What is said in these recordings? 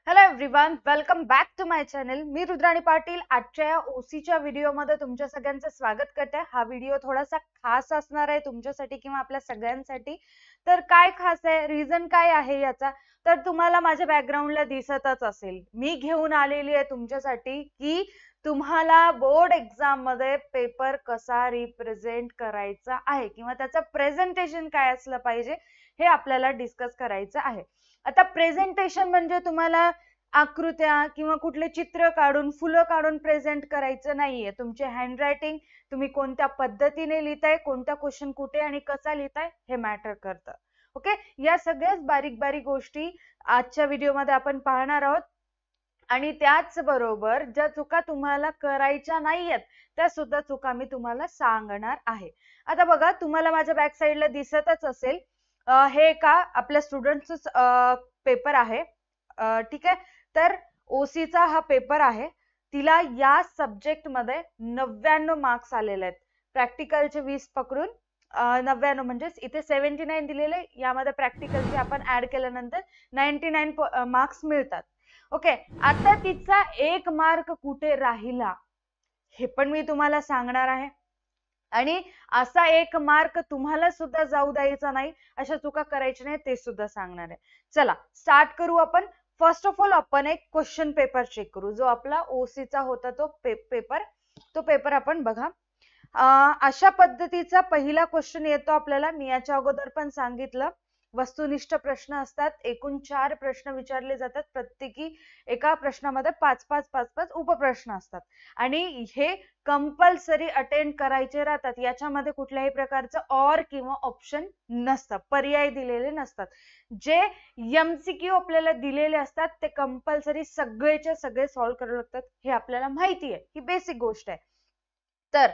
Hello everyone, welcome back to my channel. मी रुद्राणी पाटील आजच्या या ओसीच्या व्हिडिओमध्ये तुमच्या सगळ्यांचं स्वागत करते. हा व्हिडिओ थोडासा खास असणार आहे तुमच्यासाठी किंवा आपल्या सगळ्यांसाठी. तर काय खास आहे, रिझन काय आहे याचा, तर तुम्हाला माझ्या बॅकग्राऊंडला दिसतच असेल. मी घेऊन आलेली आहे तुमच्यासाठी की तुम्हाला बोर्ड एक्झाम मध्ये पेपर कसा रिप्रेझेंट करायचा आहे किंवा त्याचं प्रेझेंटेशन काय असलं पाहिजे हे आपल्याला डिस्कस करायचं आहे. आता प्रेझेंटेशन म्हणजे तुम्हाला आकृत्या किंवा कुठले चित्र काढून फुलं काढून प्रेझेंट करायचं नाहीये. तुमचे हँडरायटिंग, तुम्ही कोणत्या पद्धतीने लिहिताय, कोणता क्वेश्चन कुठे आणि कसा लिहिताय हे मॅटर करतं. ओके, या सगळ्याच बारीक बारीक गोष्टी आजच्या व्हिडिओमध्ये आपण पाहणार आहोत. आणि त्याच बरोबर ज्या चुका तुम्हाला करायच्या नाहीयेत त्या सुद्धा चुका मी तुम्हाला सांगणार आहे. आता बघा, तुम्हाला माझ्या बॅक साईडला दिसतच असेल, हे का आपल्या स्टुडंटचं पेपर आहे. ठीक आहे, तर ओसीचा हा पेपर आहे. तिला या सब्जेक्ट मध्ये 99 मार्क्स आलेले आहेत. प्रॅक्टिकलचे 20 पकडून 99, म्हणजेच इथे 79 दिलेले, यामध्ये प्रॅक्टिकलचे आपण ऍड केल्यानंतर 99 मार्क्स मिळतात. ओके, आता तिचा 1 मार्क कुठे राहिला हे पण मी तुम्हाला सांगणार आहे. आणि असा 1 मार्क तुम्हाला सुद्धा जाऊ द्यायचा नाही, अशा चुका करायच्या नाही ते सुद्धा सांगणार आहे. चला स्टार्ट करू आपण. फर्स्ट ऑफ ऑल आपण एक क्वेश्चन पेपर चेक करू, जो आपला ओसीचा होता तो पेपर आपण बघा. अशा पद्धतीचा पहिला क्वेश्चन येतो आपल्याला. मी याच्या अगोदर पण सांगितलं, वस्तुनिष्ठ प्रश्न असतात. एकूण 4 प्रश्न विचारले जातात. प्रत्येकी एका प्रश्नामध्ये 5-5 उपप्रश्न असतात आणि हे कंपल्सरी अटेंड करायचे राहतात. याच्यामध्ये कुठल्याही प्रकारचं ऑर किंवा ऑप्शन नसतं, पर्याय दिलेले नसतात. जे एमसीक्यू आपल्याला दिलेले असतात ते कंपल्सरी सगळेचे सगळे सॉल्व्ह करावे लागतात. हे आपल्याला माहिती आहे, ही बेसिक गोष्ट आहे. तर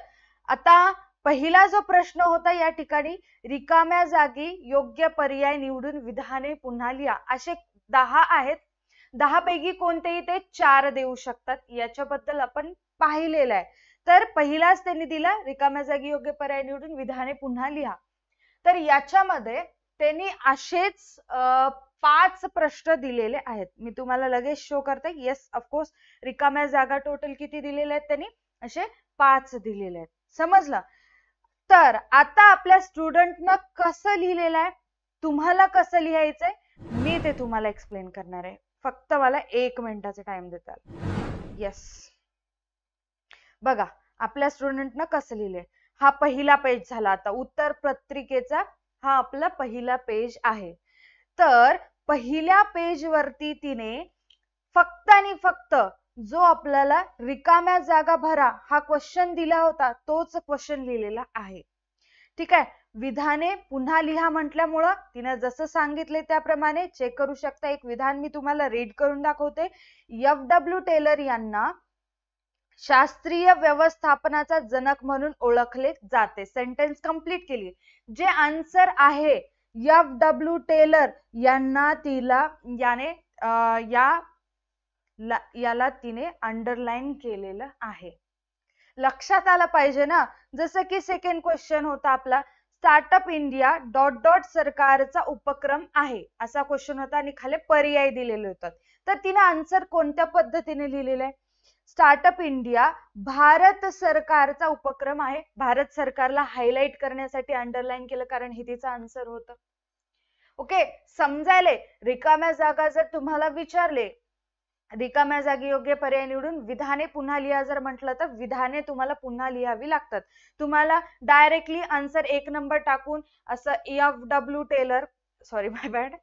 आता पहिला जो प्रश्न होता या ठिकाणी, रिकाम्या जागी योग्य पर्याय निवडून विधाने पुन्हा लिहा. असे 10 आहेत. 10 पैकी कोणतेही ते 4 देऊ शकतात, याच्याबद्दल आपण पाहिलेलं आहे. तर पहिलाच त्यांनी दिला, रिकाम्या जागी योग्य पर्याय निवडून विधाने पुन्हा लिहा. तर याच्यामध्ये त्यांनी असेच 5 प्रश्न दिलेले आहेत. मी तुम्हाला लगेच शो करते. येस, ऑफकोर्स रिकाम्या जागा टोटल किती दिलेले आहेत त्यांनी, असे 5 दिलेले आहेत. समजलं? तर आता आपल्या स्टुडंटनं कसं लिहिलेलं आहे, तुम्हाला कसं लिहायचंय, मी ते तुम्हाला एक्सप्लेन करणार आहे. फक्त मला 1 मिनिटाचा टाइम देताल. येस, बघा आपल्या स्टुडंटनं कसं लिहिलंय. हा पहिला पेज झाला. आता उत्तर पत्रिकेचा हा आपला पहिला पेज आहे. तर पहिल्या पेज वरती तिने फक्त आणि फक्त जो आपल्याला रिकाम्या जागा भरा हा क्वेश्चन दिला होता तोच क्वेश्चन लिहिलेला आहे. ठीक आहे, विधाने पुन्हा लिहा म्हटल्यामुळं तिने जसं सांगितले त्याप्रमाणे चेक करू शकता. एक विधान मी तुम्हाला रीड करून दाखवते. एफ.डब्ल्यू. टेलर यांना शास्त्रीय व्यवस्थापनाचा जनक म्हणून ओळखले जाते. सेंटेन्स कंप्लीट केली. जे आन्सर आहे एफ.डब्ल्यू. टेलर यांना याला तिने अंडरलाईन केलेलं आहे. लक्षात आलं पाहिजे ना. जसं की सेकंड क्वेश्चन होता आपला, स्टार्टअप इंडिया ... सरकारचा उपक्रम आहे असा क्वेश्चन होता आणि खाली पर्याय दिलेले होतात. तर तिने आन्सर कोणत्या पद्धतीने लिहिलेलं आहे, स्टार्टअप इंडिया भारत सरकारचा उपक्रम आहे. भारत सरकारला हायलाइट करण्यासाठी अंडरलाईन केलं, कारण हे तिचं आन्सर होतं. ओके, समजायले. रिकाम्या जागा जर तुम्हाला विचारले, रिकाम्या जागी योग्य पर्याय निवडून विधाने पुन्हा लिहा जर म्हटलं, तर विधाने तुम्हाला पुन्हा लिहावी लागतात. तुम्हाला डायरेक्टली आन्सर 1 नंबर टाकून असं एफ.डब्ल्यू. टेलर, सॉरी माय बॅड,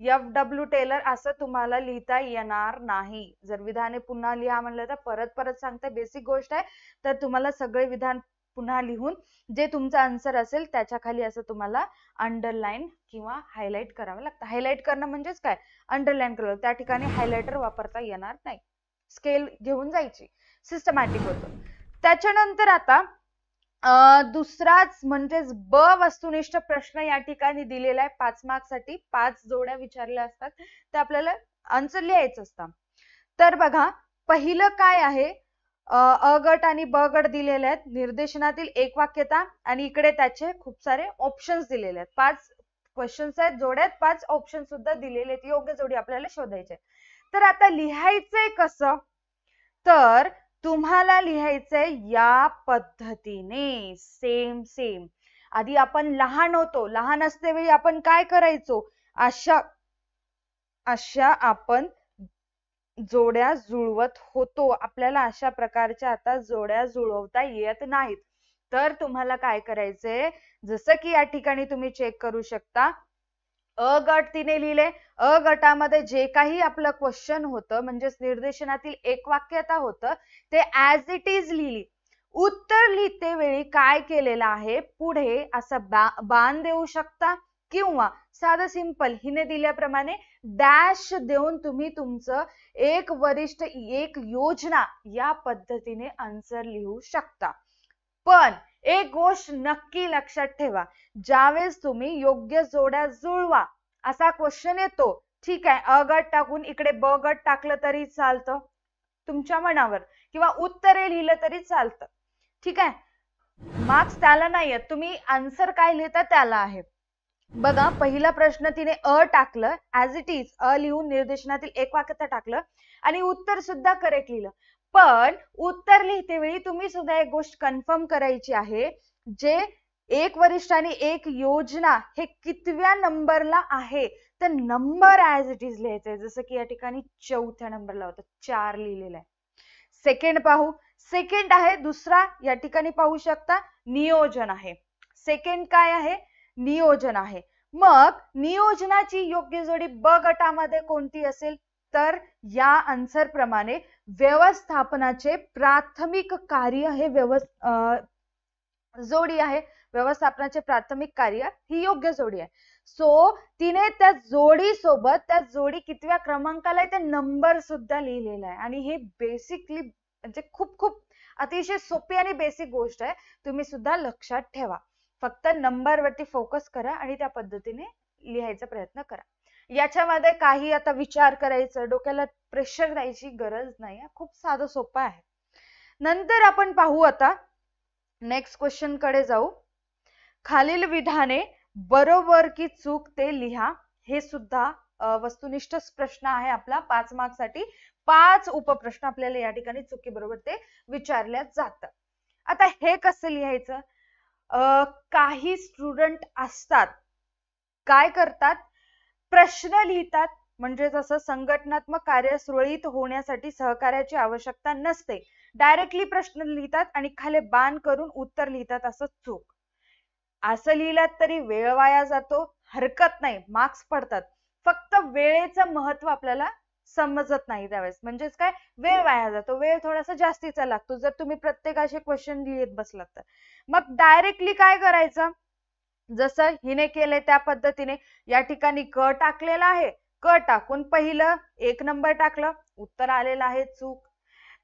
एफ.डब्ल्यू. टेलर असं तुम्हाला लिहिता येणार नाही. जर विधाने पुन्हा लिहा म्हणलं तर परत सांगते, बेसिक गोष्ट आहे. तर तुम्हाला सगळे विधान पुन्हा लिहून जे तुमचा आन्सर असेल त्याच्या खाली असं तुम्हाला अंडरलाईन किंवा हायलाइट करावं लागतं. हायलाइट करणं म्हणजेच काय, अंडरलाईन करणं. त्या ठिकाणी हायलायटर वापरता येणार नाही, स्केल घेऊन जायची. सिस्टमॅटिक होतं. त्याच्यानंतर आता दुसराच म्हणजेच ब वस्तुनिष्ठ प्रश्न या ठिकाणी दिलेला आहे. 5 मार्क्स साठी 5 जोड्या विचारल्या असतात, ते आपल्याला आन्सर लिहायचं असतं. तर बघा, पहिलं काय आहे, अ गट आणि ब गट दिलेले आहेत. निर्देशनातील एकवाक्यता आणि इकडे त्याचे खूप सारे ऑप्शन्स दिलेले आहेत. 5 क्वेश्चन्स आहेत, जोड्यात 5 ऑप्शन सुद्धा दिलेले आहेत. योग्य जोडी आपल्याला शोधायचे. तर आता लिहायचंय कसं, तर तुम्हाला लिहायचंय या पद्धतीने, सेम सेम. आधी आपण लहान होतो, लहान असतेवेळी आपण काय करायचो, अशा आपण जोड्या जुळवत होतो. आपल्याला अशा प्रकारच्या आता जोड्या जुळवता येत नाहीत. तर तुम्हाला काय करायचंय, जसं की या ठिकाणी तुम्ही चेक करू शकता, अ गट तिने लिहिले. अ गटामध्ये जे काही आपलं क्वेश्चन होतं, म्हणजेच निर्देशनातील एक वाक्यता होतं, ते ऍज इट इज लिहिली. उत्तर लिहिते वेळी काय केलेलं आहे, पुढे असं बाण देऊ शकता किंवा साधं सिंपल हिने दिल्याप्रमाणे डॅश देऊन तुम्ही तुमचं एक वरिष्ठ एक योजना या पद्धतीने आन्सर लिहू शकता. पण एक गोष्ट नक्की लक्षात ठेवा, ज्यावेळेस तुम्ही योग्य जोड्या जुळवा असा क्वेश्चन येतो, ठीक आहे, अ गट टाकून इकडे ब गट टाकलं तरी चालतं तुमच्या मनावर, किंवा उत्तरे लिहिलं तरी चालतं, ठीक आहे. मार्क्स त्याला नाहीये, तुम्ही आन्सर काय लिहिता त्याला आहे. बघा, पहिला प्रश्न तिने अ टाकलं, ऍज इट इज अ लिहून निर्देशनातील एक वाक्यता टाकलं आणि उत्तर सुद्धा करेक्ट लिहिलं. पण उत्तर लिहिते वेळी तुम्ही सुद्धा एक गोष्ट कन्फर्म करायची आहे, जे एक वरिष्ठ आणि एक योजना हे कितव्या नंबरला आहे, तर नंबर ऍज इट इज लिहायचंय. जसं की या ठिकाणी 4थ्या नंबरला होतं, 4 लिहिलेला आहे. सेकंड पाहू, सेकंड आहे दुसरा, या ठिकाणी पाहू शकता नियोजन आहे. सेकंड काय आहे, नियोजन आहे. मग नियोजनाची योग्य जोडी ब गटामध्ये कोणती असेल, तर या आन्सर प्रमाणे व्यवस्थापनाचे प्राथमिक कार्य हे जोडी आहे. व्यवस्थापनाचे प्राथमिक कार्य ही योग्य जोडी आहे. सो तिने त्या जोडी सोबत, त्या जोडी कितव्या क्रमांकाला आहे ते नंबर सुद्धा लिहिलेला आहे. आणि हे बेसिकली म्हणजे खूप खूप अतिशय सोपी आणि बेसिक गोष्ट आहे, तुम्ही सुद्धा लक्षात ठेवा. फक्त नंबर वरती फोकस करा आणि त्या पद्धतीने लिहायचा प्रयत्न करा. याच्यामध्ये काही आता विचार करायचं, डोक्याला प्रेशर द्यायची गरज नाही, खूप साधं सोपं आहे. नंतर आपण पाहू, आता नेक्स्ट क्वेश्चन कडे जाऊ. खालील विधाने बरोबर की चूक ते लिहा. हे सुद्धा वस्तुनिष्ठ प्रश्न आहे आपला 5 मार्क्स साठी. 5 उपप्रश्न आपल्याला या ठिकाणी चुकी बरोबर ते विचारल्या जातात. आता हे कसं लिहायचं, काही स्टुडंट असतात काय करतात, प्रश्न लिहितात, म्हणजे जसं संघटनात्मक कार्य सुरळीत होण्यासाठी सहकार्याची आवश्यकता नसते, डायरेक्टली प्रश्न लिहितात आणि खाली बाण करून उत्तर लिहितात, असं चूक. असं लिहिलात तरी वेळ वाया जातो, हरकत नाही, मार्क्स पडतात. फक्त वेळेचं महत्व आपल्याला समजत नाही त्यावेळेस, म्हणजेच काय, वेळ वाया जातो, वेळ थोडासा जास्तीचा लागतो जर तुम्ही प्रत्येकाचे क्वेश्चन लिहित बसलात तर. मग डायरेक्टली काय करायचं, जसं हिने केले त्या पद्धतीने या ठिकाणी क टाकलेला आहे, क टाकून पहिलं 1 नंबर टाकलं, उत्तर आलेलं आहे चूक.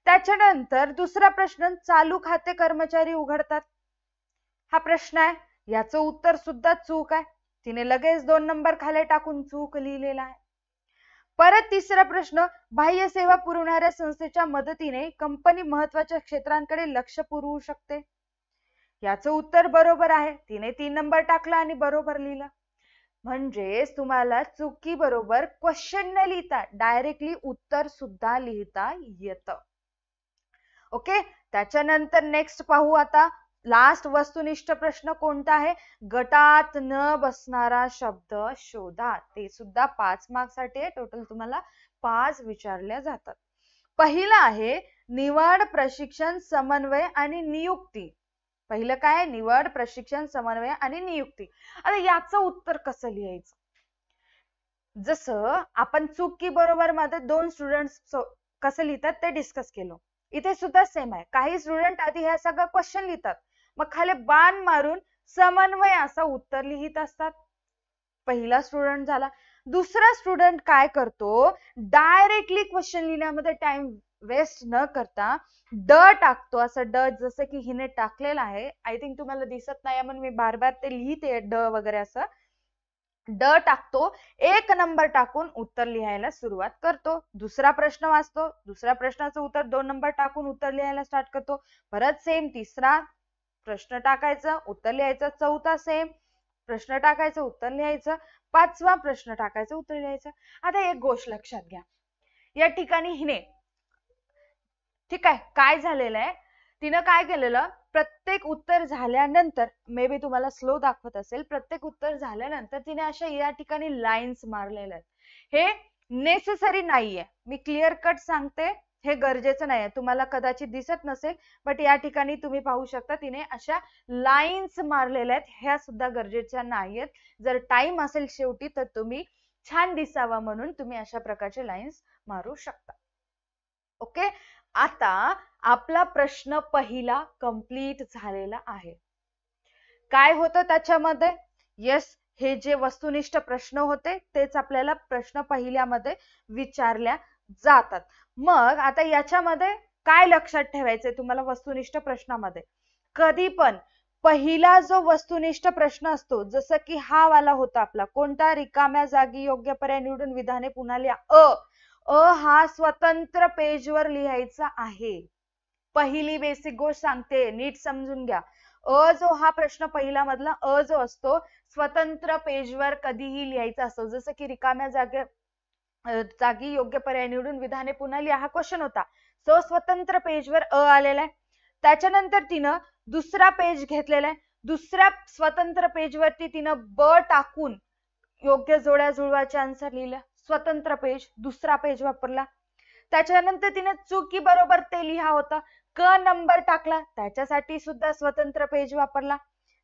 त्याच्यानंतर दुसरा प्रश्न, चालू खाते कर्मचारी उघडतात, हा प्रश्न आहे, याचं उत्तर सुद्धा चूक आहे, तिने लगेच 2 नंबर खाली टाकून चूक लिहिलेला आहे. परत तिसरा प्रश्न, बाह्य सेवा पुरवणाऱ्या संस्थेच्या मदतीने कंपनी महत्वाच्या क्षेत्रांकडे लक्ष पुरवू शकते, याचं उत्तर बरोबर आहे, तिने 3 नंबर टाकला आणि बरोबर लिहिलं. म्हणजेच तुम्हाला चुकी बरोबर क्वेश्चन न लिहिता डायरेक्टली उत्तर सुद्धा लिहिता येतं. ओके, त्याच्यानंतर नेक्स्ट पाहू, आता लास्ट वस्तुनिष्ठ प्रश्न कोणता आहे, गटात न बसणारा शब्द शोधा. ते सुद्धा 5 मार्क्स साठी आहे, टोटल तुम्हाला 5 विचारल्या जातात. पहिला आहे निवड, प्रशिक्षण, समन्वय आणि नियुक्ती. पहिलं काय, निवड, प्रशिक्षण, समन्वय आणि नियुक्ती. आता याचं उत्तर कसं लिहायचं, जसं आपण चुकी बरोबर मध्ये 2 स्टुडंट्स कसं लिहितात ते डिस्कस केलं, इथे सुद्धा सेम आहे. काही स्टुडंट आधी हे सगळं क्वेश्चन लिहितात, मग खाली बाण मारून समन्वय असं उत्तर लिहित असतात, पहिला स्टुडंट झाला. दुसरा स्टुडंट काय करतो, डायरेक्टली क्वेश्चन लिहिण्यामध्ये टाइम वेस्ट न करता ड टाकतो, असं ड जसं की हिने टाकलेलं आहे, आय थिंक तुम्हाला दिसत नाही म्हणून मी बार बार ते लिहिते ड वगैरे, असं ड टाकतो, 1 नंबर टाकून उत्तर लिहायला सुरुवात करतो. दुसरा प्रश्न वाचतो, दुसऱ्या प्रश्नाचं उत्तर 2 नंबर टाकून उत्तर लिहायला स्टार्ट करतो. परत सेम तिसरा प्रश्न टाकायचं, उत्तर लिहायचं, चौथा सेम प्रश्न टाकायचं, उत्तर लिहायचं, 5वा प्रश्न टाकायचं, उत्तर लिहायचं. आता एक गोष्ट लक्षात घ्या, या ठिकाणी हिने, ठीक आहे, काय झालेलं आहे, तिनं काय केलेलं, प्रत्येक उत्तर झाल्यानंतर, मे बी तुम्हाला स्लो दाखवत असेल, प्रत्येक उत्तर झाल्यानंतर तिने अशा या ठिकाणी लाईन्स मारलेल्या आहेत. हे नेसेसरी नाहीये, मी क्लिअर कट सांगते, हे गरजेचं नाहीये. तुम्हाला कदाचित दिसत नसेल, बट या ठिकाणी तुम्ही पाहू शकता तिने अशा लाईन्स मारलेल्या आहेत, ह्या सुद्धा गरजेच्या नाहीयेत. जर टाइम असेल शेवटी तर तुम्ही छान दिसावा म्हणून तुम्ही अशा प्रकारचे लाईन्स मारू शकता. ओके, आता आपला प्रश्न पहिला कंप्लीट झालेला आहे. काय होतं त्याच्यामध्ये, येस, हे जे वस्तुनिष्ठ प्रश्न होते तेच आपल्याला प्रश्न पहिल्यामध्ये विचारल्या जातात. मग आता याच्यामध्ये काय लक्षात ठेवायचंय तुम्हाला, वस्तुनिष्ठ प्रश्नामध्ये कधी पण पहिला जो वस्तुनिष्ठ प्रश्न असतो, जसं की हा वाला होता आपला, कोणत्या रिकाम्या जागी योग्य पर्याय निवडून विधाने पुन्हा लिहा. हा स्वतंत्र पेजवर लिहायचा आहे. पहिली बेसिक गोष्ट सांगते, नीट समजून घ्या. जो हा प्रश्न पहिला मधला जो असतो, स्वतंत्र पेजवर कधीही लिहायचा असतो. जसं की रिकाम्या जागी योग्य पर्याय निवडून विधाने पुन्हा लिहा, हा क्वेश्चन होता. सो स्वतंत्र पेजवर आलेला आहे. त्याच्यानंतर तिनं दुसरा पेज घेतलेला आहे. दुसऱ्या स्वतंत्र पेजवरती तिनं ब टाकून योग्य जोड्या जुळवाचे आन्सर लिहिलं. स्वतंत्र पेज, दुसरा पेज वापरला. त्याच्यानंतर तिने चुकी बरोबर ते लिहा होता, क नंबर टाकला, त्याच्यासाठी सुद्धा स्वतंत्र पेज वापरला.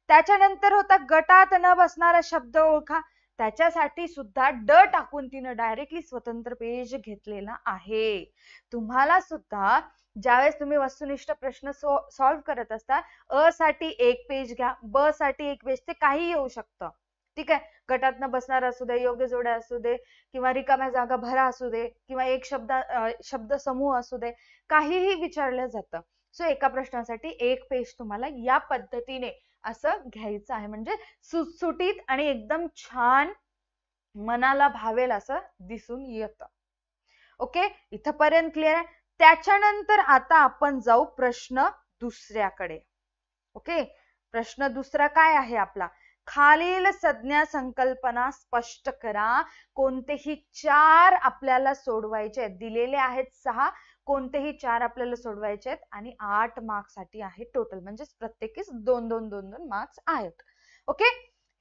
त्याच्यानंतर होता गटात न बसणारा शब्द ओळखा, त्याच्यासाठी सुद्धा ड टाकून तिने डायरेक्टली स्वतंत्र पेज घेतलेला आहे. तुम्हाला सुद्धा ज्यावेळेस तुम्ही वस्तुनिष्ठ प्रश्न सॉल्व्ह करत असता, अ साठी एक पेज घ्या, ब साठी एक पेज, ते काही येऊ शकतं. ठीक आहे, गटात न बसणार असू दे, योग्य जोड्या असू दे, किंवा रिकाम्या जागा भरा असू दे, किंवा एक शब्द समूह असू दे, काहीही विचारलं जातं. सो एका प्रश्नासाठी एक पेज तुम्हाला या पद्धतीने असं घ्यायचं आहे, म्हणजे सुटसुटीत आणि एकदम छान मनाला भावेल असं दिसून येतं. ओके, इथपर्यंत क्लिअर आहे. त्याच्यानंतर आता आपण जाऊ प्रश्न दुसऱ्याकडे. ओके, प्रश्न दुसरा काय आहे आपला, खालील संज्ञा संकल्पना स्पष्ट करा. कोणतेही 4 आपल्याला सोडवायचे आहेत, दिलेले आहेत 6, कोणतेही 4 आपल्याला सोडवायचे आहेत आणि 8 मार्क्स साठी आहे टोटल, म्हणजे प्रत्येकीच 2-2 मार्क्स आहेत. ओके,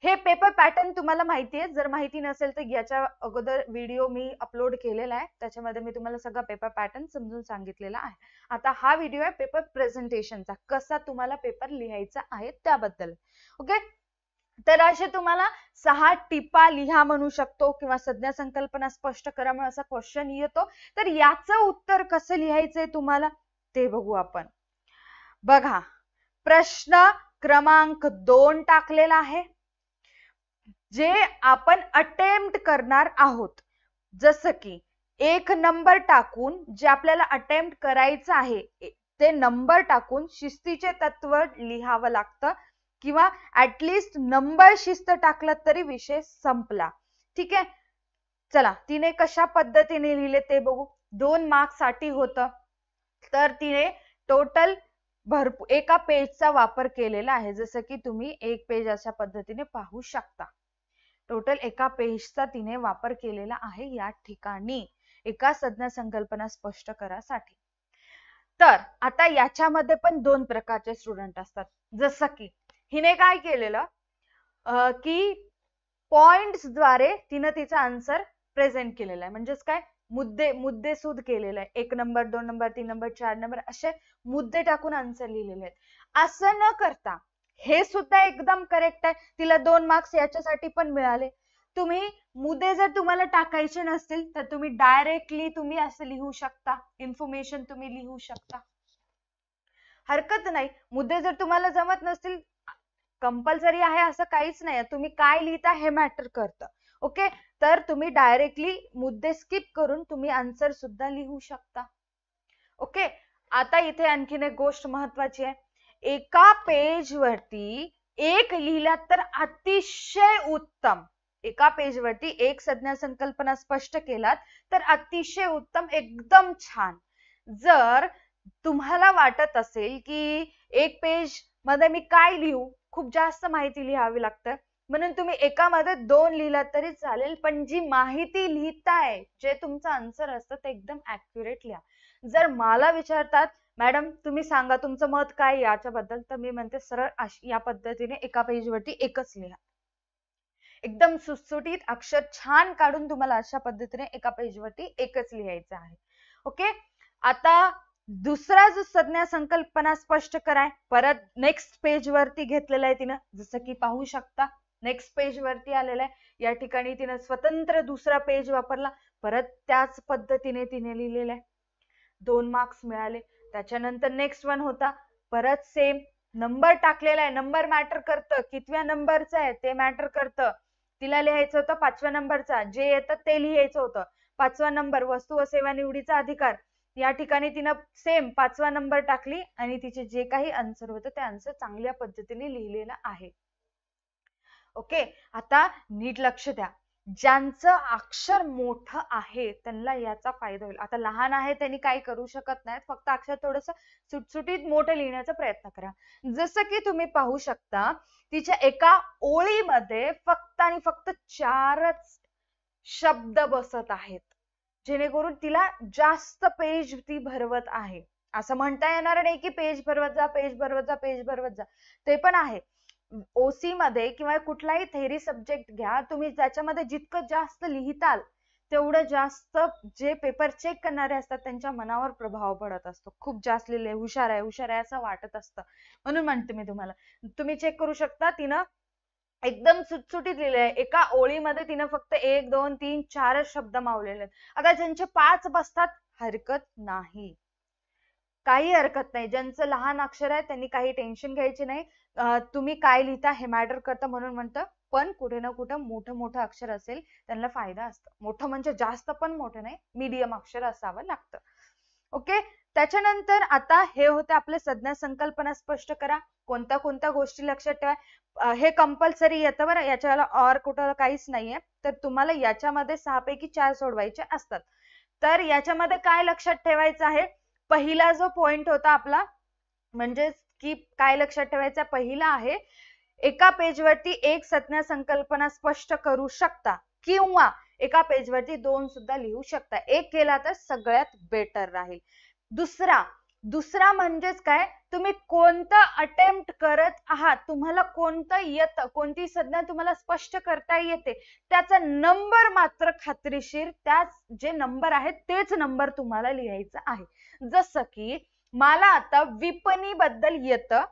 हे पेपर पॅटर्न तुम्हाला माहिती आहे. जर माहिती नसेल तर याच्या अगोदर व्हिडिओ मी अपलोड केलेला आहे, त्याच्यामध्ये मी तुम्हाला सगळा पेपर पॅटर्न समजून सांगितलेला आहे. आता हा व्हिडिओ आहे पेपर प्रेझेंटेशनचा, कसा तुम्हाला पेपर लिहायचा आहे त्याबद्दल. ओके, तर असे तुम्हाला 6 टिपा लिहा म्हणू शकतो, किंवा संज्ञा संकल्पना स्पष्ट करा म्हणून असा क्वेश्चन येतो. तर याचं उत्तर कसं लिहायचंय तुम्हाला ते बघू आपण. बघा, प्रश्न क्रमांक 2 टाकलेला आहे, जे आपण अटेम्प्ट करणार आहोत. जसं की 1 नंबर टाकून जे आपल्याला अटेम्प्ट करायचं आहे ते नंबर टाकून शिस्तीचे तत्व लिहावं लागतं, किंवा ऍटलिस्ट नंबर शिस्त टाकला तरी विषय संपला. ठीक आहे, चला तिने कशा पद्धतीने लिहिले ते बघू. 2 मार्क्स साठी होतं, तर तिने टोटल भरपूर एका पेजचा वापर केलेला आहे. जसं की तुम्ही एक पेज अशा पद्धतीने पाहू शकता. टोटल एका पेजचा तिने वापर केलेला आहे या ठिकाणी एका संज्ञा संकल्पना स्पष्ट करासाठी. तर आता याच्यामध्ये पण 2 प्रकारचे स्टुडंट असतात. जसं की हिने काय केलेलं की पॉइंट्स द्वारे तिने तिचा आन्सर प्रेझेंट केलेला आहे. म्हणजेच काय, मुद्देसूद केलेला आहे. 1 नंबर, 2 नंबर, 3 नंबर, 4 नंबर असे मुद्दे टाकून आन्सर लिहिलेले आहेत. असं न करता हे सुद्धा एकदम करेक्ट आहे, तिला 2 मार्क्स याच्यासाठी पण मिळाले. तुम्ही मुद्दे जर तुम्हाला टाकायचे नसतील तर तुम्ही डायरेक्टली तुम्ही असं लिहू शकता, इन्फॉर्मेशन तुम्ही लिहू शकता, हरकत नाही. मुद्दे जर तुम्हाला जमत नसतील, कंपल्सरी आहे असं काहीच नाही, तुम्ही काय लिहिता हे मॅटर करतं. ओके, तर तुम्ही डायरेक्टली मुद्दे स्किप करून तुम्ही आन्सर सुद्धा लिहू शकता. ओके, आता इथे आणखीन एक गोष्ट महत्वाची आहे. एका पेज वरती एक लिहिला तर अतिशय उत्तम. एका पेज वरती एक संज्ञा संकल्पना स्पष्ट केलात तर अतिशय उत्तम, एकदम छान. जर तुम्हाला वाटत असेल की एक पेज मध्ये मी काय लिहू, खूप जास्त माहिती लिहावी लागते, म्हणून तुम्ही एकामध्ये 2 लिहिलात तरी चालेल, पण जी माहिती लिहिताय, जे तुमचं आन्सर असतं ते एकदम ॲक्युरेट लिहा. जर मला विचारतात मॅडम तुम्ही सांगा तुमचं मत काय याच्याबद्दल, तर मी म्हणते सरळ या पद्धतीने एका पेजवरती एकच लिहा. एकदम सुटसुटीत अक्षर छान काढून तुम्हाला अशा पद्धतीने एका पेजवरती एकच लिहायचं आहे. ओके, आता दुसरा जो संज्ञा संकल्पना स्पष्ट कराय परत नेक्स्ट पेज वरती घेतलेला आहे तिनं, जसं की पाहू शकता नेक्स्ट पेज वरती आलेला आहे. या ठिकाणी तिनं स्वतंत्र दुसरा पेज वापरला, परत त्याच पद्धतीने तिने लिहिलेलं आहे. 2 मार्क्स मिळाले. त्याच्यानंतर नेक्स्ट वन होता, परत सेम नंबर टाकलेला आहे. नंबर मॅटर करतं, कितव्या नंबरचा आहे ते मॅटर करतं. तिला लिहायचं होतं 5व्या नंबरचा, जे येतं ते लिहायचं होतं. 5वा नंबर वस्तू व सेवा निवडीचा अधिकार. या ठिकाणी तिनं सेम 5वा नंबर टाकली आणि तिचे जे काही आन्सर होतं ते आन्सर चांगल्या पद्धतीने लिहिलेलं आहे. ओके, आता नीट लक्ष द्या. ज्यांचं अक्षर मोठं आहे त्यांना याचा फायदा होईल. आता लहान आहे त्यांनी काही करू शकत नाहीत, फक्त अक्षर थोडंसं सुटसुटीत मोठं लिहिण्याचा प्रयत्न करा. जसं की तुम्ही पाहू शकता तिच्या एका ओळीमध्ये फक्त आणि फक्त 4च शब्द बसत आहेत, जेणेकरून तिला जास्त पेज ती भरवत आहे. असं म्हणता येणार नाही की पेज भरवत जा, पेज भरवत जा, पेज भरवत जा. ते पण आहे. ओसी मध्ये किंवा कुठलाही थेरी सब्जेक्ट घ्या, तुम्ही त्याच्यामध्ये जितकं जास्त लिहिताल तेवढं जास्त जे पेपर चेक करणारे असतात त्यांच्या मनावर प्रभाव पडत असतो. खूप जास्त लिहिले, हुशार आहे असं वाटत असतं. म्हणून म्हणते मी तुम्हाला, तुम्ही चेक करू शकता तिनं एकदम सुटसुटीत लिहिलंय. एका ओळीमध्ये तिनं फक्त 1 2 3 4 शब्द मावलेले आहेत. आता ज्यांचे 5 बसतात हरकत नाही, काही हरकत नाही. ज्यांचं लहान अक्षर आहे त्यांनी काही टेन्शन घ्यायचे नाही. तुम्ही काय लिहिता हे मॅटर करतं म्हणून म्हणतं, पण कुठे ना कुठं मोठं अक्षर असेल त्यांना फायदा असतो. मोठं म्हणजे जास्त पण मोठं नाही, मीडियम अक्षर असावं लागतं. ओके, त्याच्यानंतर आता हे होते आपले संज्ञा संकल्पना स्पष्ट करा. कोणत्या गोष्टी लक्षात ठेवा, हे कंपल्सरी येतं बरं, याच्याला ऑर कुठं काहीच नाहीये. तर तुम्हाला याच्यामध्ये 6 पैकी 4 सोडवायचे असतात. तर याच्यामध्ये काय लक्षात ठेवायचं आहे, पहिला जो पॉइंट होता आपला म्हणजे की काय लक्षात ठेवायचं, पहिला आहे एका पेजवरती एक संज्ञा संकल्पना स्पष्ट करू शकता किंवा एका पेजवरती 2 सुद्धा लिहू शकता. एक केला तर सगळ्यात बेटर राहील. दुसरा म्हणजेच काय, तुम्ही कोणतं अटेम्प्ट करत आहात, तुम्हाला कोणतं येतं, कोणती संज्ञा तुम्हाला स्पष्ट करता येते, त्याचा नंबर मात्र खात्रीशीर त्याच जे नंबर आहेत तेच नंबर तुम्हाला लिहायचं आहे. जसं की मला आता विपणी बद्दल येतं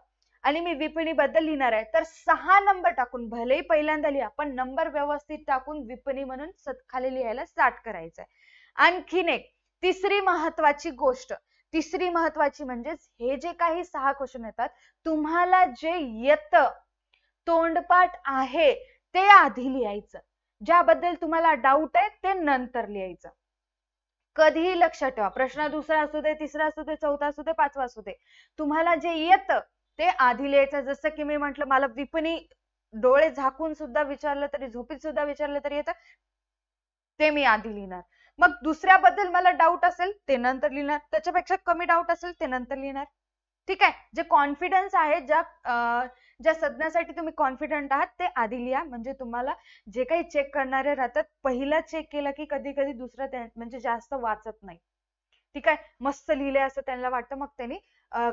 आणि मी विपणी बद्दल लिहिणार आहे, तर 6 नंबर टाकून, भलेही पहिल्यांदा लिहा पण नंबर व्यवस्थित टाकून विपणी म्हणून खाली लिहायला स्टार्ट करायचंय. आणखीन एक तिसरी महत्वाची म्हणजे हे जे काही 6 क्वेश्चन येतात, तुम्हाला जे येतं तोंडपाठ आहे ते आधी लिहायचं, ज्याबद्दल तुम्हाला डाऊट आहे ते नंतर लिहायचं. कधीही लक्षात ठेवा, प्रश्न दुसरा असू दे, तिसरा असू दे, चौथा असू दे, 5वा असू दे, तुम्हाला जे येतं ते आधी लिहायचं. जसं की मी म्हंटल, मला विपणी डोळे झाकून सुद्धा विचारलं तरी, झोपीत सुद्धा विचारलं तरी येतं, ते मी आधी लिहिणार. मग दुसऱ्याबद्दल मला डाऊट असेल ते नंतर लिहिणार, त्याच्यापेक्षा कमी डाऊट असेल ते नंतर लिहिणार. ठीक आहे, जे कॉन्फिडन्स आहे, ज्या संज्ञासाठी तुम्ही कॉन्फिडंट आहात ते आधी लिहा. म्हणजे तुम्हाला जे काही चेक करणारे राहतात, पहिला चेक केला की कधी कधी दुसरा म्हणजे जास्त वाचत नाही. ठीक आहे, मस्त लिहिले असं त्यांना वाटतं, मग त्यांनी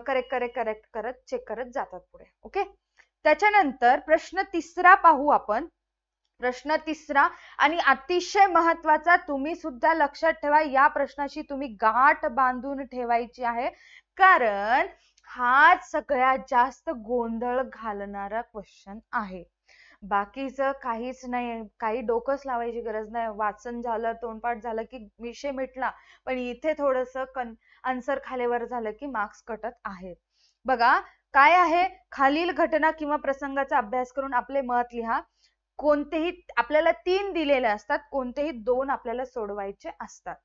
करेक्ट करत चेक करत जातात पुढे. ओके, त्याच्यानंतर प्रश्न तिसरा पाहू आपण. प्रश्न तिसरा आणि अतिशय महत्वाचा, तुम्ही सुद्धा लक्षात ठेवा, या प्रश्नाशी तुम्ही गाठ बांधून ठेवायची आहे, कारण हा सगळ्यात जास्त गोंधळ घालणारा क्वेश्चन आहे. बाकीचं काहीच नाही, काही डोकंच लावायची गरज नाही. वाचन झालं, तोंडपाठ झालं की विषय मिटला. पण इथे थोडंसं आन्सर खालीवर झालं की मार्क्स कटत आहेत. बघा काय आहे, खालील घटना किंवा प्रसंगाचा अभ्यास करून आपले मत लिहा. कोणतेही आपल्याला 3 दिलेले असतात, कोणतेही 2 आपल्याला सोडवायचे असतात.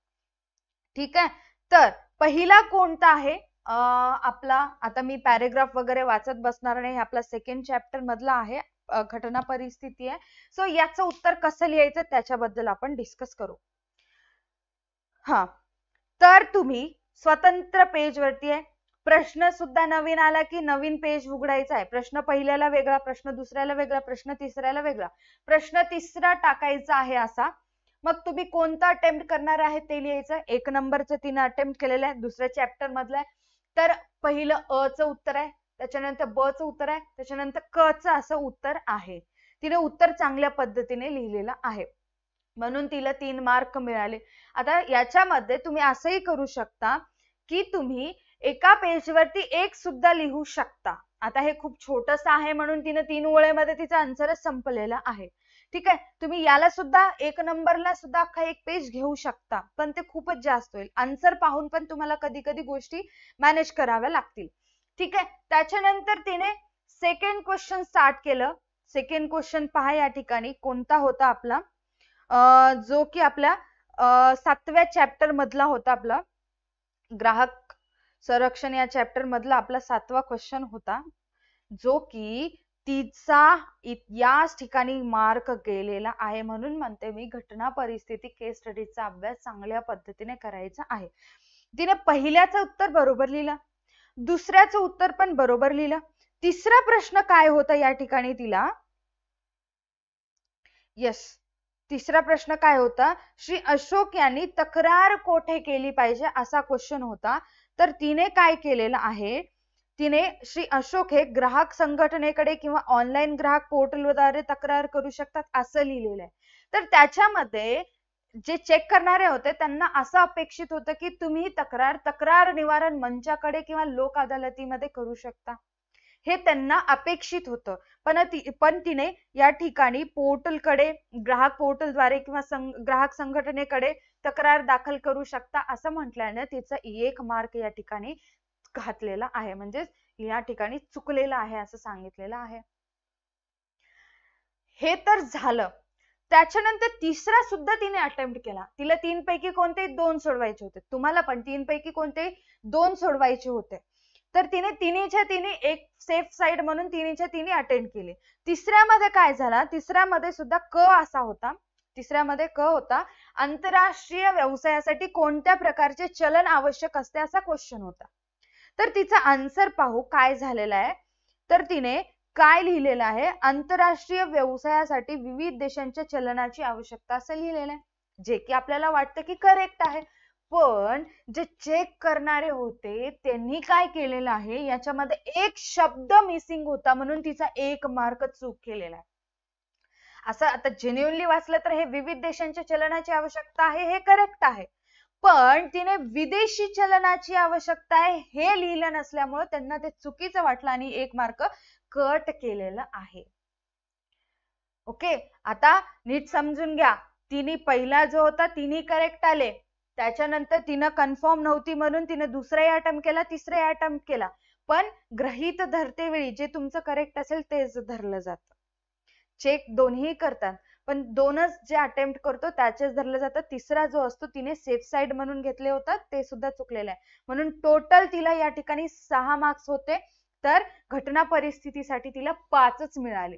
ठीक आहे, तर पहिला कोणता आहे आपला, आता मी पॅरेग्राफ वगैरे वाचत बसणार नाही, आपला सेकंड चॅप्टर मधला आहे, घटना परिस्थिती आहे. सो याचं उत्तर कसं लिहायचं त्याच्याबद्दल आपण डिस्कस करू. हा, तर तुम्ही स्वतंत्र पेज वरती आहे, प्रश्न सुद्धा नवीन आला की नवीन पेज उघडायचा आहे. प्रश्न पहिल्याला वेगळा, प्रश्न दुसऱ्याला वेगळा, प्रश्न तिसऱ्याला वेगळा, प्रश्न तिसरा टाकायचा आहे असा. मग तुम्ही कोणता अटेम्प्ट करणार आहे ते लिहायचं. 1 नंबरचं तिने अटेम्प्ट केलेलं आहे, दुसऱ्या चॅप्टर मधलं आहे. तर पहिलं अ चं उत्तर आहे, त्याच्यानंतर ब चं उत्तर आहे, त्याच्यानंतर क चं असं उत्तर आहे. तिने उत्तर चांगल्या पद्धतीने लिहिलेलं आहे म्हणून तिला 3 मार्क मिळाले. आता याच्यामध्ये तुम्ही असंही करू शकता की तुम्ही एका पेजवरती एक सुद्धा लिहू शकता. आता हे खूप छोटंसं आहे म्हणून तिने 3 ओळीमध्ये तिचा आन्सरच संपलेला आहे. ठीक आहे, तुम्ही याला सुद्धा 1 नंबरला सुद्धा अख्खा एक पेज घेऊ शकता, पण ते खूपच जास्त होईल. आन्सर पाहून पण तुम्हाला कधी कधी गोष्टी मॅनेज कराव्या लागतील. ठीक आहे, त्याच्यानंतर तिने सेकंड क्वेश्चन स्टार्ट केलं. सेकंड क्वेश्चन पहा या ठिकाणी कोणता होता आपला, जो की आपल्या 7व्या चॅप्टर मधला होता. आपला ग्राहक संरक्षण या चॅप्टर मधला आपला 7वा क्वेश्चन होता, जो की तिचा याच ठिकाणी मार्क गेलेला आहे. म्हणून म्हणते मी घटना परिस्थिती केस स्टडीचा अभ्यास चांगल्या पद्धतीने करायचा आहे. तिने पहिल्याचं उत्तर बरोबर लिहिलं, दुसऱ्याचं उत्तर पण बरोबर लिहिलं. तिसरा प्रश्न काय होता या ठिकाणी तिला, यस, तिसरा प्रश्न काय होता, श्री अशोक यांनी तक्रार कोठे केली पाहिजे असा क्वेश्चन होता. तर तिने काय केलेलं आहे, तिने श्री अशोक हे ग्राहक संघटनेकडे किंवा ऑनलाईन ग्राहक पोर्टलद्वारे तक्रार करू शकतात असं लिहिलेलं आहे. तर त्याच्यामध्ये जे चेक करणारे होते त्यांना असं अपेक्षित होतं की तुम्ही तक्रार निवारण मंचाकडे किंवा लोक अदालतीमध्ये करू शकता, हे त्यांना अपेक्षित होतं. पण तिने या ठिकाणी पोर्टलकडे, ग्राहक पोर्टलद्वारे किंवा ग्राहक संघटनेकडे तक्रार दाखल करू शकता असं म्हटल्याने तिचा 1 मार्क या ठिकाणी घातलेला आहे, म्हणजे या ठिकाणी चुकलेला आहे असं सांगितलेलं आहे. हे तर झालं. त्याच्यानंतर तिसरा सुद्धा तिने अटेम्प्ट केला. तिला 3 पैकी कोणते 2 सोडवायचे होते, तुम्हाला पण 3 पैकी कोणते 2 सोडवायचे होते. तर तिने तिन्हीच्या तिन्ही एक सेफ साइड म्हणून तिन्हीच्या तिन्ही अटेंड केले. तिसऱ्यामध्ये काय झाला, तिसऱ्यामध्ये सुद्धा क असा होता. तिसऱ्यामध्ये क होता, आंतरराष्ट्रीय व्यवसायासाठी कोणत्या प्रकारचे चलन आवश्यक असते असा क्वेश्चन होता. तर तिचा आन्सर पाहू काय झालेला आहे. तर तिने काय लिहिलेलं आहे, आंतरराष्ट्रीय व्यवसायासाठी विविध देशांच्या चलनाची आवश्यकता असं लिहिलेलं आहे, जे की आपल्याला वाटतं की करेक्ट आहे. पण जे चेक करणारे होते त्यांनी काय केलेलं आहे, याच्यामध्ये एक शब्द मिसिंग होता म्हणून तिचा 1 मार्क चूक केलेला आहे. असं आता जेन्युइनली वाचलं तर हे विविध देशांच्या चलनाची आवश्यकता आहे हे करेक्ट आहे, पण तिने विदेशी चलनाची आवश्यकता आहे हे लिहिलं नसल्यामुळे त्यांना ते चुकीचं वाटलं आणि 1 मार्क कट केलेलं आहे. ओके, आता नीट समजून घ्या. तिने पहिला जो होता तिने करेक्ट आले, त्याच्यानंतर तिनं कन्फर्म नव्हती म्हणून तिने दुसराही अटेम्प्ट केला, तिसराही अटेम्प्ट केला. पण गृहीत धरते वेळी जे तुमचं करेक्ट असेल तेच धरलं जातं. चेक दोन्ही करतात पण 2च जे अटेम्प्ट करतो त्याचेच धरलं जातं. तिसरा जो असतो तिने सेफ साइड म्हणून घेतले होतात ते सुद्धा चुकलेलं आहे. म्हणून टोटल तिला या ठिकाणी 6 मार्क्स होते, तर घटना परिस्थितीसाठी तिला 5च मिळाले.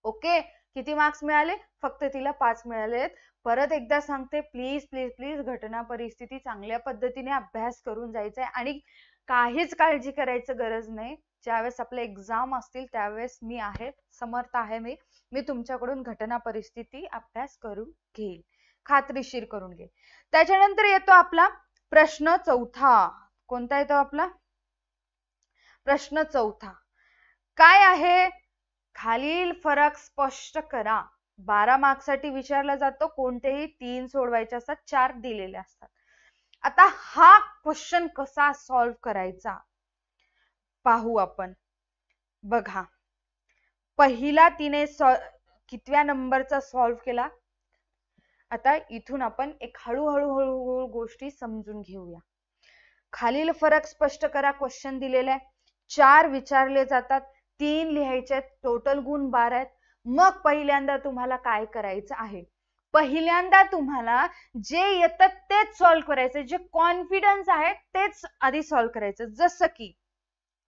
ओके, किती मार्क्स मिळाले, फक्त तिला 5 मिळाले. परत एकदा सांगते, प्लीज प्लीज प्लीज घटना परिस्थिती चांगल्या पद्धतीने अभ्यास करून जायचंय आणि काहीच काळजी करायचं गरज नाही. ज्यावेळेस आपले एक्झाम असतील त्यावेळेस मी आहे, समर्थ आहे मी तुमच्याकडून घटना परिस्थिती अभ्यास करून घेईल, खात्रीशीर करून घेईल. त्याच्यानंतर येतो आपला प्रश्न चौथा. कोणता येतो आपला प्रश्न चौथा, काय आहे, खालील फरक स्पष्ट करा. 12 मार्क्ससाठी विचारला जातो, कोणतेही 3 सोडवायचे असतात, 4 दिलेले असतात. आता हा क्वेश्चन कसा सॉल्व्ह करायचा पाहू आपण. बघा, पहिला तिने कितव्या नंबरचा सॉल्व्ह केला. आता इथून आपण एक हळूहळू गोष्टी समजून घेऊया. खालील फरक स्पष्ट करा क्वेश्चन दिलेला आहे, 4 विचारले जातात, 3 लिहायचे, टोटल गुण 12 आहेत. मग पहिल्यांदा तुम्हाला काय करायचं आहे, पहिल्यांदा तुम्हाला जे येतात तेच सॉल्व्ह करायचं, जे कॉन्फिडन्स आहे तेच आधी सॉल्व्ह करायचं. जसं की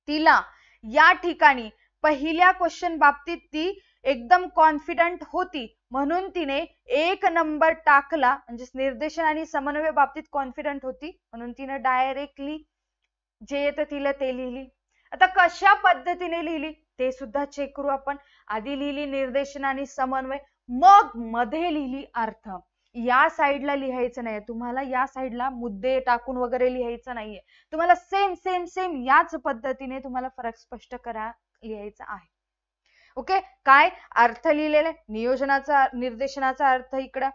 तिला या ठिकाणी पहिल्या क्वेश्चन बाबतीत ती एकदम कॉन्फिडंट होती म्हणून तिने 1 नंबर टाकला, म्हणजे निर्देशन आणि समन्वय बाबतीत कॉन्फिडंट होती म्हणून तिने डायरेक्टली जे येतं तिला ते लिहिली. आता कशा पद्धतीने लिहिली ते सुद्धा चेक करू आपण. आधी लिहिली निर्देशन आणि समन्वय, मग मध्ये लिहिली अर्थ. या साईडला लिहायचं नाही, तुम्हाला या साईडला मुद्दे टाकून वगैरे लिहायचं नाहीये. तुम्हाला सेम सेम सेम याच पद्धतीने तुम्हाला फरक स्पष्ट लिहायचा आहे. ओके, काय अर्थ लिहिलेला, नियोजनाचा निर्देशनाचा अर्थ इकडं,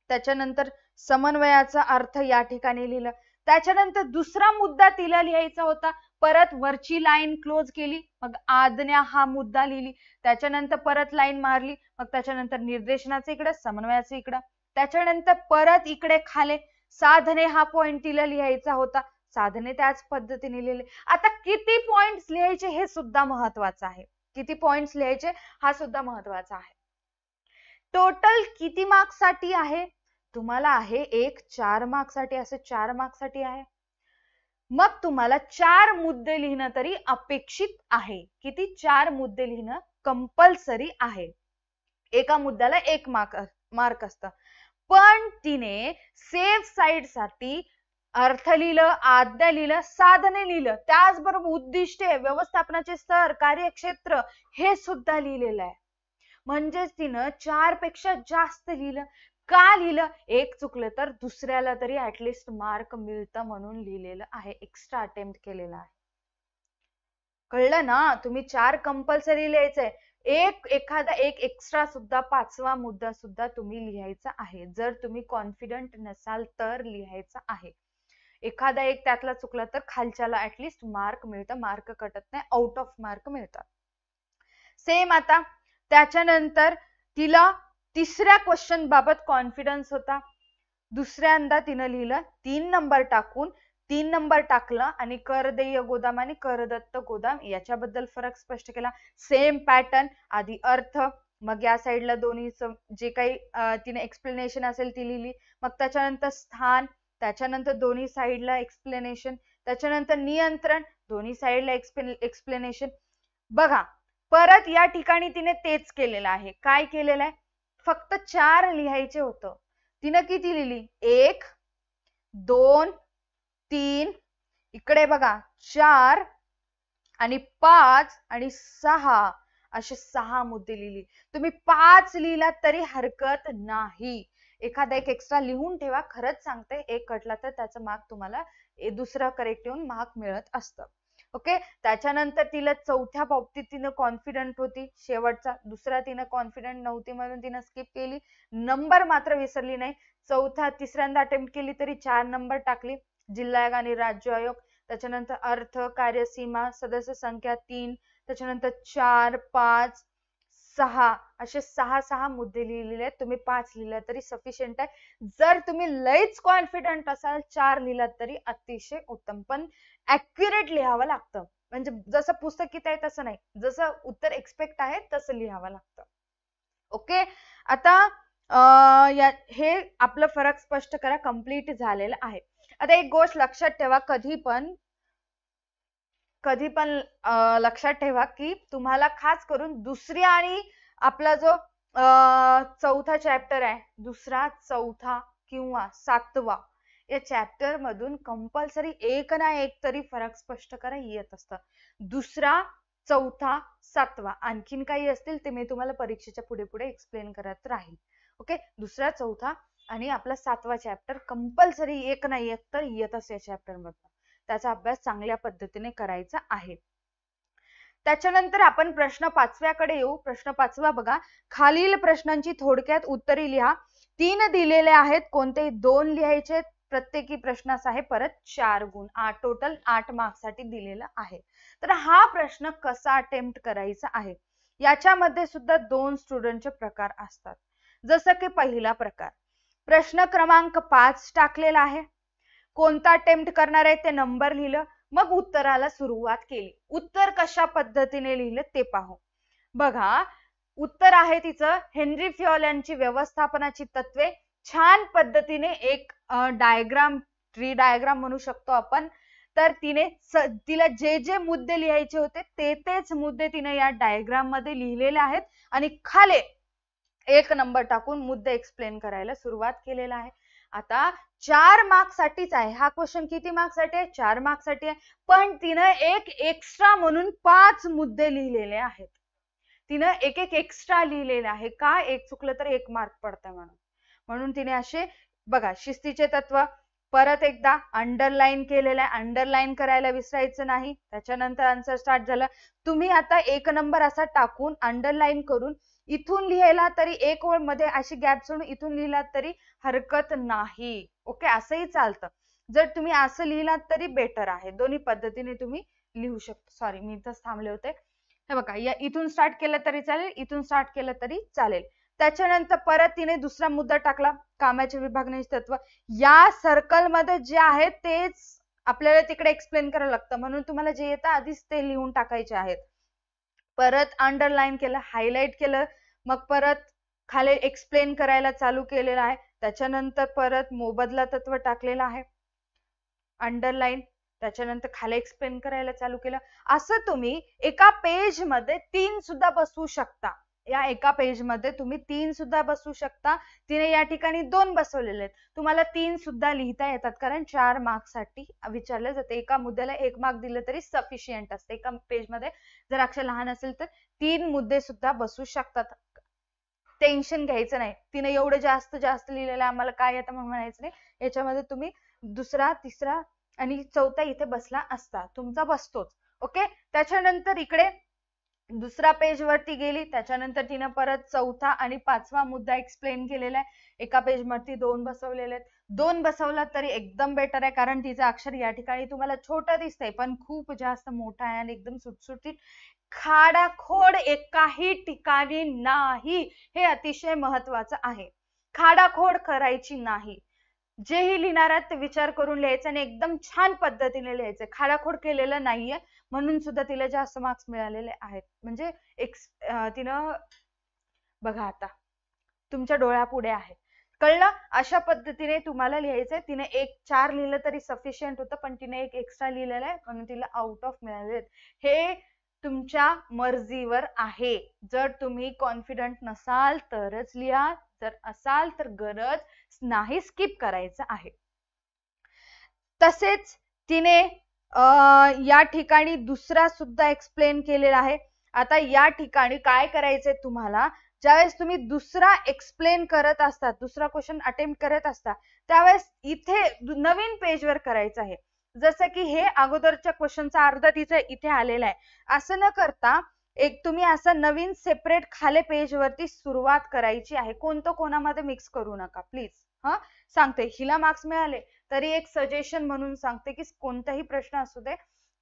त्याच्यानंतर समन्वयाचा अर्थ या ठिकाणी लिहिलं. त्याच्यानंतर दुसरा मुद्दा तिला लिहायचा होता, परत वरची लाईन क्लोज केली, मग आज्ञा हा मुद्दा लिहिली. त्याच्यानंतर परत लाईन मारली, मग त्याच्यानंतर निर्देशनाचं इकडं, समन्वयाचं इकडं. त्याच्यानंतर परत इकडे खाले साधने हा पॉइंट तिला लिहायचा होता, साधने त्याच पद्धतीने लिहिले. आता किती पॉइंट्स लिहायचे हे सुद्धा महत्वाचं आहे. किती पॉइंट्स लिहायचे हा सुद्धा महत्वाचा आहे. टोटल किती मार्क्स साठी आहे तुम्हाला आहे, एक 4 मार्क्स साठी, असं 4 मार्क्स साठी आहे. मग तुम्हाला 4 मुद्दे लिहिणं तरी अपेक्षित आहे. किती? 4 मुद्दे लिहिणं कंपल्सरी आहे. एका मुद्द्याला 1 मार्क असतं. पण तिने सेफ साइड साठी अर्थ लिहिलं, आज्ञा लिहिलं, साधने लिहिलं, त्याचबरोबर उद्दिष्टे, व्यवस्थापनाचे स्तर, कार्यक्षेत्र हे सुद्धा लिहिलेलं आहे. म्हणजेच तिनं 4 पेक्षा जास्त लिहिलं. का लिहिलं? एक चुकलं तर दुसऱ्याला तरी ऍटलिस्ट मार्क मिळतं म्हणून लिहिलेलं आहे, एक्स्ट्रा अटेम्प्ट केलेला आहे. कळलं ना? तुम्ही 4 कंपल्सरी लिहायचंय, एखादा एक एक्स्ट्रा सुद्धा 5वा मुद्दा सुद्धा तुम्ही लिहायचा आहे. जर तुम्ही कॉन्फिडंट नसाल तर लिहायचा आहे. एखादा एक त्यातला चुकला तर खालच्याला ऍटलिस्ट मार्क मिळतं, मार्क कटत नाही, आउट ऑफ मार्क मिळतात. सेम आता त्याच्यानंतर तिला तिसऱ्या क्वेश्चन बाबत कॉन्फिडन्स होता. दुसऱ्यांदा तिनं लिहिलं 3 नंबर टाकून, 3 नंबर टाकलं आणि करदेय गोदाम आणि करदत्त गोदाम याच्याबद्दल फरक स्पष्ट केला. सेम पॅटर्न, आधी अर्थ, मग या साईडला दोन्हीचं जे काही तिने एक्सप्लेनेशन असेल ती लिहिली, मग त्याच्यानंतर स्थान, त्याच्यानंतर दोन्ही साईडला एक्सप्लेनेशन, त्याच्यानंतर नियंत्रण, दोन्ही साईडला एक्सप्लेनेशन. बघा परत या ठिकाणी तिने तेच केलेलं आहे. काय केलेलं आहे? फक्त 4 लिहायचे होतं, तिनं किती लिहिली? 1 2 3, इकडे बघा 4 आणि 5 आणि 6 असे 6 मुद्दे लिहिली. तुम्ही 5 लिहिलात तरी हरकत नाही. एखादा एक एक्स्ट्रा लिहून ठेवा. खरंच सांगते, एक कटला तर त्याचं मार्क तुम्हाला दुसरा करेक्ट येऊन मार्क मिळत असतं. ओके, त्याच्यानंतर तिला चौथ्या बाबतीत तिनं कॉन्फिडंट होती, शेवटचा दुसरा तिनं कॉन्फिडंट नव्हती म्हणून तिनं स्किप केली. नंबर मात्र विसरली नाही. तिसऱ्यांदा अटेम्प्ट केली तरी 4 नंबर टाकली. जिल्हा आयोग आणि राज्य आयोग, त्याच्यानंतर अर्थ, कार्यसीमा, सदस्य संख्या 3, त्याच्यानंतर 4 5 6 असे 6 मुद्दे लिहिलेले आहेत. तुम्ही 5 लिहिला तरी सफिशियंट आहे. जर तुम्ही लयच कॉन्फिडंट असाल 4 लिहिलात तरी अतिशय उत्तम, पण ॲक्युरेट लिहावं लागतं. म्हणजे जसं पुस्तकीत आहे तसं नाही, जसं उत्तर एक्सपेक्ट आहे तसं लिहावं लागतं. ओके, आता हे आपलं फरक स्पष्ट करा कंप्लीट झालेलं आहे. आता एक गोष्ट लक्षात ठेवा, कधी पण लक्षात ठेवा की तुम्हाला खास करून दुसरी आणि आपला जो चौथा चॅप्टर आहे, दुसरा, चौथा किंवा 7वा, या चॅप्टर मधून कंपल्सरी एक ना एक तरी फरक स्पष्ट करा येत असतं. दुसरा, चौथा, 7वा, आणखीन काही असतील ते मी तुम्हाला परीक्षेच्या पुढे पुढे एक्सप्लेन करत राहील. ओके, दुसरा, चौथा आणि आपला 7वा चॅप्टर कंपल्सरी एक ना एक तर येतच या चॅप्टर मधून. त्याचा अभ्यास चांगल्या पद्धतीने करायचा आहे. त्याच्यानंतर आपण प्रश्न 5व्याकडे येऊ. प्रश्न 5वा बघा, खालील प्रश्नांची थोडक्यात उत्तरे लिहा. 3 दिलेले आहेत, कोणते 2 लिहायचे. प्रत्येकी प्रश्नास आहे परत 4 गुण, टोटल 8 मार्क्स साठी दिलेला आहे. तर हा प्रश्न कसा अटेम्प्ट करायचा आहे, याच्यामध्ये सुद्धा 2 स्टुडंटचे प्रकार असतात. जसं की पहिला प्रकार, प्रश्न क्रमांक 5 टाकलेला आहे, कोणता अटेम्प्ट करणार आहे ते नंबर लिहिलं, मग उत्तराला सुरुवात केली. उत्तर कशा पद्धतीने लिहिलं ते पाहू. बघा, उत्तर आहे तिचं हेनरी फ्योल यांची व्यवस्थापनाची तत्वे. छान पद्धतीने एक डायग्राम, ट्री डायग्राम म्हणू शकतो आपण. तर तिला जे जे मुद्दे लिहायचे होते तेच मुद्दे तिने या डायग्राम मध्ये लिहिलेले आहेत आणि खाली 1 नंबर टाकून मुद्दे एक्सप्लेन करायला सुरुवात केलेला आहे. आता 4 मार्क्स साठीच आहे हा क्वेश्चन. किती मार्क्स साठी आहे? 4 मार्क्स साठी आहे. पण तिनं एक एक्स्ट्रा म्हणून 5 मुद्दे लिहिलेले आहेत. तिनं एक एक एक्स्ट्रा लिहिलेलं आहे. का? एक चुकलं तर 1 मार्क पडतं म्हणून तिने असे बघा शिस्तीचे तत्व परत एकदा अंडरलाईन केलेलं आहे. अंडरलाईन करायला विसरायचं नाही. त्याच्यानंतर आन्सर स्टार्ट झालं. तुम्ही आता 1 नंबर असा टाकून अंडरलाईन करून इथून लिहायला तरी एक ओळ मध्ये अशी गॅप सोडून इथून लिहिलात तरी हरकत नाही. ओके, असंही चालतं. जर तुम्ही असं लिहिलात तरी बेटर आहे. दोन्ही पद्धतीने तुम्ही लिहू शकता. सॉरी, मी इथंच थांबले होते. हे बघा, या इथून स्टार्ट केलं तरी चालेल, इथून स्टार्ट केलं तरी चालेल. त्याच्यानंतर परत तिने दुसरा मुद्दा टाकला, कामाचे विभागण्याचे तत्व. या सर्कल मध्ये जे आहे तेच आपल्याला तिकडे एक्सप्लेन करावं लागतं. म्हणून तुम्हाला जे येतं आधीच ते लिहून टाकायचे आहेत. परत अंडरलाईन केलं, हायलाइट केलं, मग परत खाली एक्सप्लेन करायला चालू केलेलं आहे. त्याच्यानंतर परत मोबदला तत्व टाकलेलं आहे, अंडरलाईन. त्याच्यानंतर खाली एक्सप्लेन करायला चालू केलं. असं तुम्ही एका पेज मध्ये 3 सुद्धा बसवू शकता. या एका पेज मध्ये तुम्ही 3 सुद्धा बसवू शकता. तिने या ठिकाणी 2 बसवलेले आहेत. तुम्हाला 3 सुद्धा लिहिता येतात, कारण 4 मार्क्स साठी विचारले जाते. एका मुद्द्याला 1 मार्क दिले तरी सफिशियंट असते. एका पेज मध्ये जर अक्षर लहान असेल तर 3 मुद्दे सुद्धा बसू शकतात. टेन्शन घ्यायचं नाही. तिने एवढं जास्त लिहिलेलं आम्हाला काय येतं म्हणून म्हणायचं नाही. याच्यामध्ये तुम्ही दुसरा, तिसरा आणि चौथा इथे बसला असता, तुमचा बसतोच. ओके, त्याच्यानंतर इकडे दुसरा पेज वरती गेली. त्याच्यानंतर तिने परत चौथा आणि 5वा मुद्दा एक्सप्लेन केलेला आहे. एका पेज वरती 2 बसवलेले आहेत. 2 बसवला तरी एकदम बेटर आहे, कारण तिचं अक्षर या ठिकाणी तुम्हाला छोटं दिसतंय पण खूप जास्त मोठं आहे आणि एकदम सुटसुटीत. खाडाखोड एकाही ठिकाणी नाही, हे अतिशय महत्वाचं आहे. खाडाखोड करायची नाही. जेही लिहिणार आहेत ते विचार करून लिहायचं आणि एकदम छान पद्धतीने लिहायचं. खाडाखोड केलेलं नाहीये म्हणून सुद्धा तिला जास्त मार्क्स मिळालेले आहेत. म्हणजे तिनं बघा आता तुमच्या डोळ्यापुढे आहे. कळलं? अशा पद्धतीने तुम्हाला लिहायचंय. तिने 4 लिहिलं तरी सफिशियंट होतं, पण तिने 1 एक्स्ट्रा लिहिलेलं आहे म्हणून तिला आउट ऑफ मिळाले. हे तुमच्या मर्जीवर आहे. जर तुम्ही कॉन्फिडंट नसाल तरच लिहा, जर असाल तर गरज नाही, स्किप करायचं आहे. तसेच तिने या ठिकाणी दुसरा सुद्धा एक्सप्लेन केलेला आहे. आता या ठिकाणी काय करायचंय तुम्हाला, ज्यावेळेस तुम्ही दुसरा एक्सप्लेन करत असता, दुसरा क्वेश्चन अटेम्प्ट करत असता, त्यावेळेस इथे नवीन पेजवर करायचं आहे. जसं की हे अगोदरच्या क्वेश्चनचा अर्धा तिचा इथे आलेला आहे. असं न करता एक तुम्ही असं नवीन सेपरेट खाली पेज वरती सुरुवात करायची आहे. कोणतं कोणामध्ये मिक्स करू नका प्लीज. हा, सांगते, हिला मार्क्स मिळाले तरी एक सजेशन म्हणून सांगते की कोणताही प्रश्न असू दे,